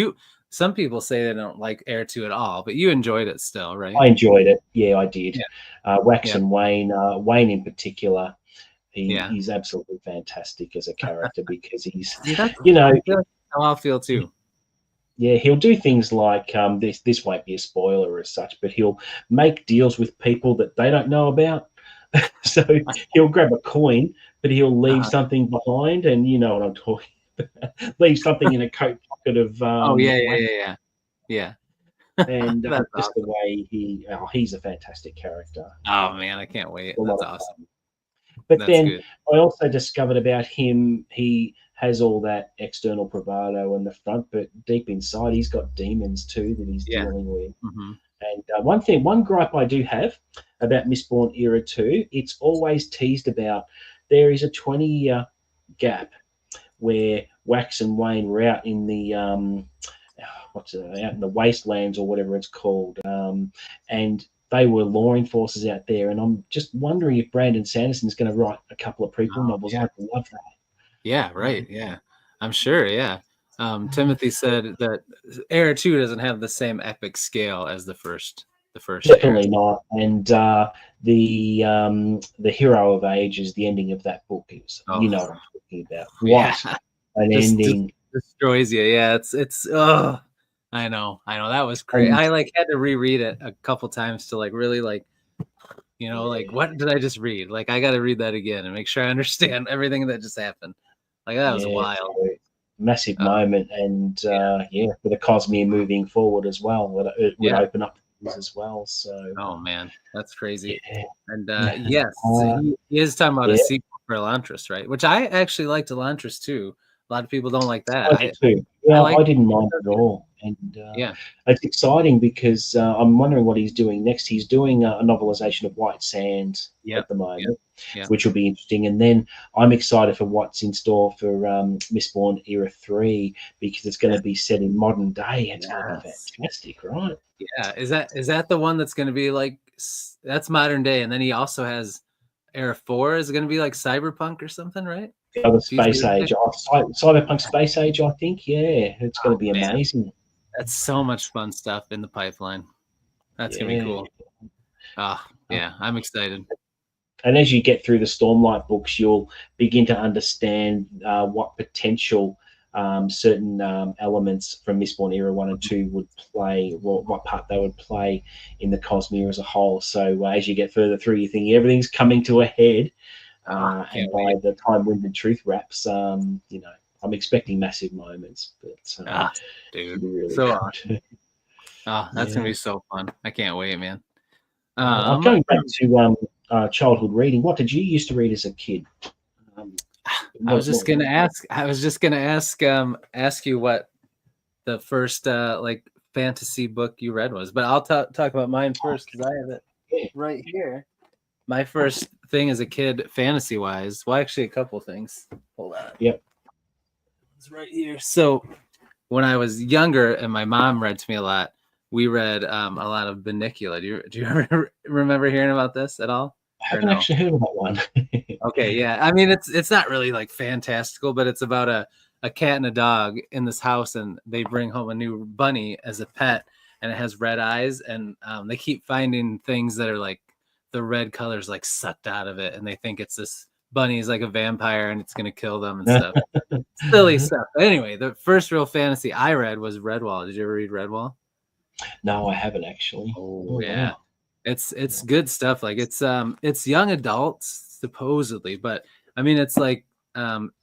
some people say they don't like Era 2 at all, but you enjoyed it still, right? I enjoyed it. Yeah, I did. Yeah. Wax Yeah. and Wayne, Wayne in particular, Yeah. he's absolutely fantastic as a character because he's, See, that's you know, I feel like how I'll feel too. yeah, he'll do things like this won't be a spoiler as such, but he'll make deals with people that they don't know about. So he'll grab a coin, but he'll leave something behind, and you know what I'm talking about. Leave something in a coat pocket of Oh yeah, wax. yeah. And That's just the awesome. way he's a fantastic character. Oh man, I can't wait. A lot That's of awesome. fun. But That's then good. I also discovered about him, he has all that external bravado in the front, but deep inside, he's got demons too that he's Yeah. dealing with. Mm-hmm. And one gripe I do have about Mistborn Era 2, it's always teased about there is a 20-year gap where Wax and Wayne were out in the out in the wastelands or whatever it's called, and they were law enforcers out there. And I'm just wondering if Brandon Sanderson's going to write a couple of prequel novels. Yeah. I'd love that. Yeah, right. Yeah. I'm sure. Yeah. Timothy said that Era 2 doesn't have the same epic scale as the first Era. Definitely not. And the Hero of Age is the ending of that book. Is Oh, you know what I'm talking about? yeah. What an Just ending! destroys you. Yeah, it's oh, I know. That was crazy. And I like had to reread it a couple times to like really like, like what did I just read? Like I got to read that again and make sure I understand everything that just happened. Like that was yeah, wild. so massive Uh, moment. And yeah. for the Cosmere moving forward as well, it would Yeah. open up things as well. So Oh man, that's crazy. yeah, And yeah, yes, he is talking about a yeah. sequel for Elantris, right? Which I actually liked Elantris too. A lot of people don't like that. I did too. I Yeah, like I didn't mind it at all. And yeah. it's exciting because I'm wondering what he's doing next. He's doing a novelization of White Sands Yep. at the moment, Yep. which will be interesting. And then I'm excited for what's in store for Mistborn Era 3 because it's going to be set in modern day. It's going to be fantastic, right? Yeah. Is that the one that's going to be like that's modern day, and then he also has Era 4 is going to be like cyberpunk or something, right? The other space age, cyberpunk space age. I think, yeah, it's going to be Man, amazing. that's so much fun stuff in the pipeline. That's gonna be cool. Yeah, I'm excited. And as you get through the Stormlight books, you'll begin to understand what potential certain elements from Mistborn Era 1 and 2 would play, what part they would play in the Cosmere as a whole. So as you get further through, you're thinking everything's coming to a head. And by the time Wind and Truth wraps, I'm expecting massive moments. But dude, really so good. awesome. That's gonna be so fun. I can't wait, man. I'm going back to childhood reading. What did you used to read as a kid? I was just gonna ask you what the first like fantasy book you read was, but I'll talk about mine first because I have it right here. My first thing as a kid, fantasy wise, well, actually a couple things. Hold on. Yep. It's right here. So when I was younger and my mom read to me a lot, we read a lot of Bunnicula. Do you ever remember hearing about this at all? I haven't actually heard of that one. Okay, yeah. I mean, it's not really like fantastical, but it's about a cat and a dog in this house, and they bring home a new bunny as a pet, and it has red eyes, and they keep finding things that are like the red colors like sucked out of it, and they think it's this bunny is like a vampire and it's gonna kill them and stuff. Silly stuff. Anyway, the first real fantasy I read was Redwall. Did you ever read Redwall? No, I haven't actually. Oh yeah. Wow. It's good stuff. Like it's young adults supposedly, but I mean it's like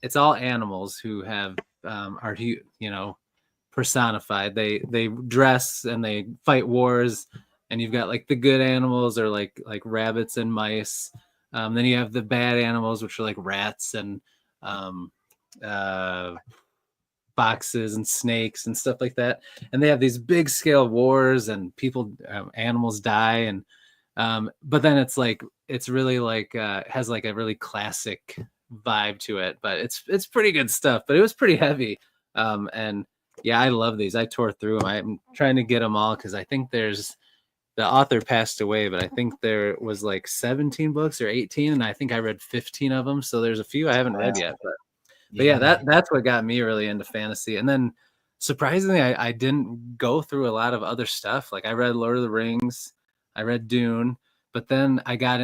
it's all animals who have are personified. They dress and they fight wars, and you've got like the good animals are like rabbits and mice. Then you have the bad animals, which are like rats and foxes and snakes and stuff like that. And they have these big scale wars, and people, animals die, and but then it's really like has like a really classic vibe to it. But it's pretty good stuff. But it was pretty heavy, and Yeah, I love these. I tore through them. I'm trying to get them all because I think there's the author passed away, but I think there was like 17 books or 18, and I think I read 15 of them. So there's a few I haven't read yet, but yeah, that's what got me really into fantasy. And then surprisingly, I didn't go through a lot of other stuff. Like I read Lord of the Rings, I read Dune, but then I got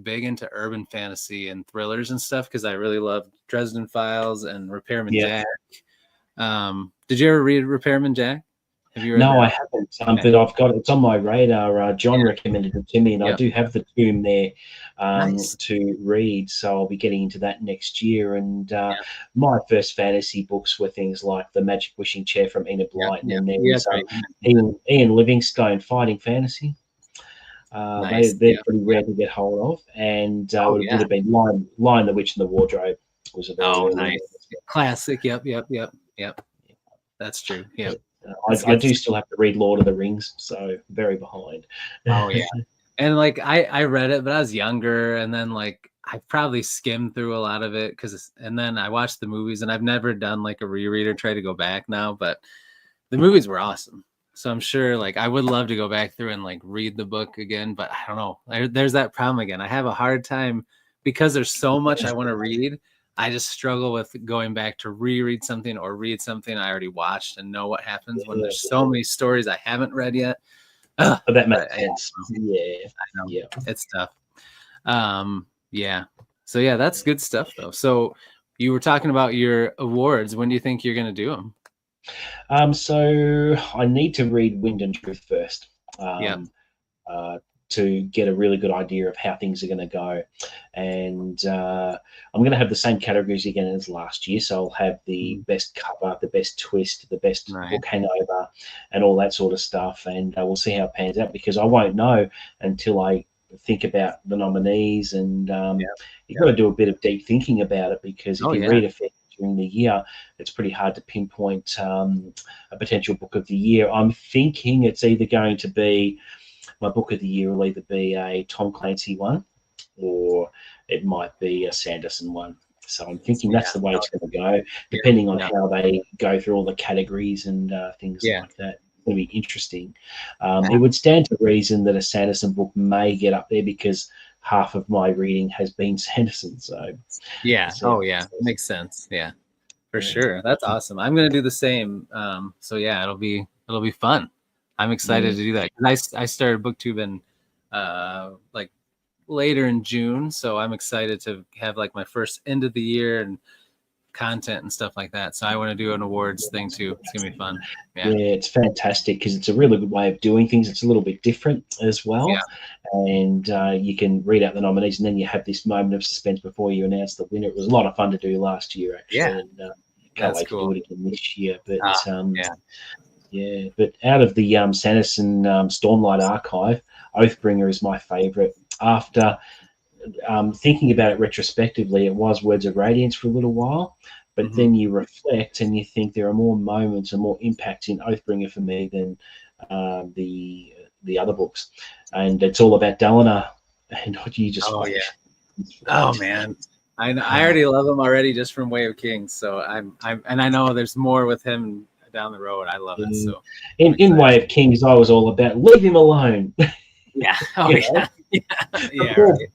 big into urban fantasy and thrillers and stuff because I really loved Dresden Files and Repairman Jack. Did you ever read Repairman Jack? Have you read No, that? I haven't, but I've got it's on my radar. John recommended it to me, and I do have the tomb there to read, so I'll be getting into that next year. And my first fantasy books were things like The Magic Wishing Chair from Enid Blyton, and there was Ian Livingstone, Fighting Fantasy. They're pretty rare to get hold of, and it would have been Lion, the Witch, and the Wardrobe was a very classic. Yep. That's true. Yep. I do still have to read Lord of the Rings, so very behind. Oh yeah, and like I read it, but I was younger, and then like I probably skimmed through a lot of it and then I watched the movies, and I've never done like a reread or try to go back now, but the movies were awesome. So I'm sure like I would love to go back through and like read the book again, but I don't know. There's that problem again. I have a hard time because there's so much I want to read. I just struggle with going back to reread something or read something I already watched and know what happens when there's so many stories I haven't read yet. But that makes sense. Yeah, I know. Yeah, it's tough. Yeah. So yeah, that's good stuff though. So you were talking about your awards. When do you think you're going to do them? So I need to read Wind and Truth first. To get a really good idea of how things are going to go. And I'm going to have the same categories again as last year. So I'll have the best cover, the best twist, the best book hangover, and all that sort of stuff. And we'll see how it pans out, because I won't know until I think about the nominees. And you've got to do a bit of deep thinking about it, because if you read a fair during the year, it's pretty hard to pinpoint a potential book of the year. I'm thinking it's either going to be my book of the year will either be a Tom Clancy one, or it might be a Sanderson one. So I'm thinking that's the way it's going to go, depending on how they go through all the categories and things like that. It's going to be interesting. It would stand to reason that a Sanderson book may get up there, because half of my reading has been Sanderson. So makes sense. Yeah, for sure. That's awesome. I'm going to do the same. So yeah, it'll be fun. I'm excited to do that. I started booktube in like later in June, so I'm excited to have like my first end of the year and content and stuff like that. So I want to do an awards thing too. It's gonna be fun. Yeah, it's fantastic, because it's a really good way of doing things. It's a little bit different as well, and you can read out the nominees, and then you have this moment of suspense before you announce the winner. It was a lot of fun to do last year, actually. And can't wait to do it again this year. But but out of the Sanderson Stormlight archive, Oathbringer is my favourite. After thinking about it retrospectively, it was Words of Radiance for a little while, but then you reflect and you think there are more moments and more impacts in Oathbringer for me than the other books, and it's all about Dalinar and what you just oh man, I already love him already just from Way of Kings, so and I know there's more with him down the road. I love it. So in Way of Kings, I was all about leave him alone.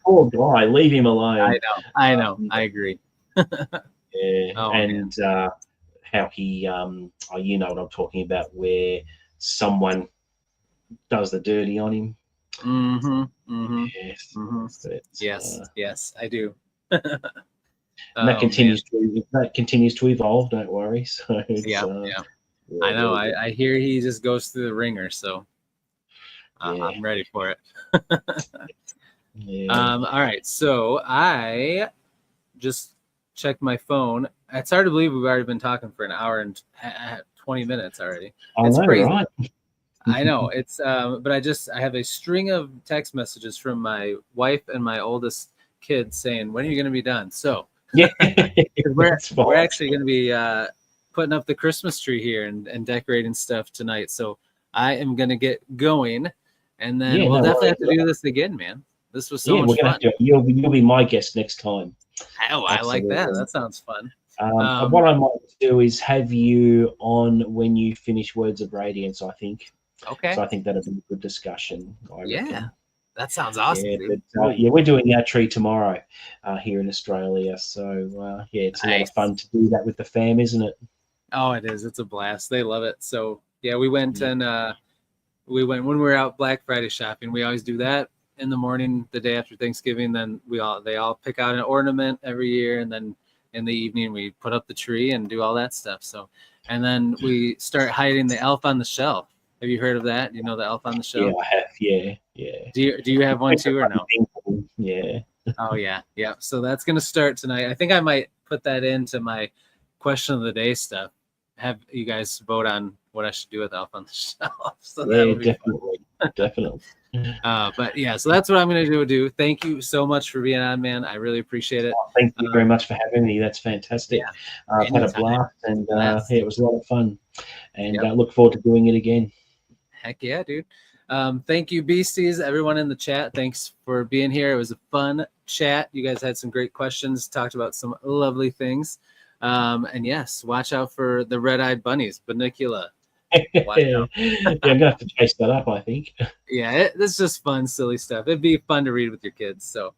Poor guy, leave him alone. I know. I agree. How he you know what I'm talking about, where someone does the dirty on him. Yes, I do. And that continues to evolve. Don't worry. So I know. I hear he just goes through the ringer, so I'm ready for it. All right, so I just checked my phone. It's hard to believe we've already been talking for an hour and 20 minutes already. It's crazy. Right? I know it's but I have a string of text messages from my wife and my oldest kid saying, when are you going to be done? So we're actually going to be putting up the Christmas tree here and decorating stuff tonight. So I am going to get going, and then we'll definitely have to do this again, man. This was so much fun. You'll be my guest next time. Oh, I like that. That sounds fun. What I might do is have you on when you finish Words of Radiance, I think. Okay. So I think that'll be a good discussion, I reckon. That sounds awesome, Yeah, dude. but yeah, we're doing our tree tomorrow here in Australia. So yeah, it's a lot of fun to do that with the fam, isn't it? Oh, it is. It's a blast. They love it. So yeah, we went and we went when we were out Black Friday shopping. We always do that in the morning, the day after Thanksgiving. Then they all pick out an ornament every year, and then in the evening we put up the tree and do all that stuff. So, and then we start hiding the elf on the shelf. Have you heard of that? You know the elf on the shelf? Yeah, I have. Yeah, yeah. Do you have one too or no? Yeah. Oh yeah, yeah. So that's gonna start tonight. I think I might put that into my question of the day stuff. Have you guys vote on what I should do with elf on the shelf? So yeah, definitely, definitely. But yeah, so that's what I'm gonna do. Thank you so much for being on, man. I really appreciate it. Thank you very much for having me. That's fantastic. I've had a blast, and yeah, it was a lot of fun. And look forward to doing it again. Heck yeah, dude. Thank you, Beasties, everyone in the chat. Thanks for being here. It was a fun chat. You guys had some great questions, talked about some lovely things. And yes, watch out for the red-eyed bunnies, Bunnicula. Yeah, I'm gonna have to chase that up, I think. Yeah, it's just fun, silly stuff. It'd be fun to read with your kids. So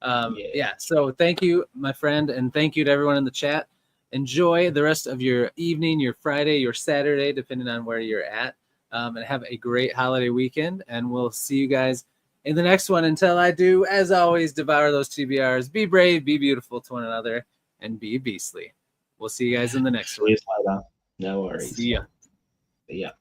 yeah, so thank you, my friend, and thank you to everyone in the chat. Enjoy the rest of your evening, your Friday, your Saturday, depending on where you're at. And have a great holiday weekend. And we'll see you guys in the next one. Until I do, as always, devour those TBRs. Be brave, be beautiful to one another, and be beastly. We'll see you guys in the next one. See you later. No worries. See ya. See ya.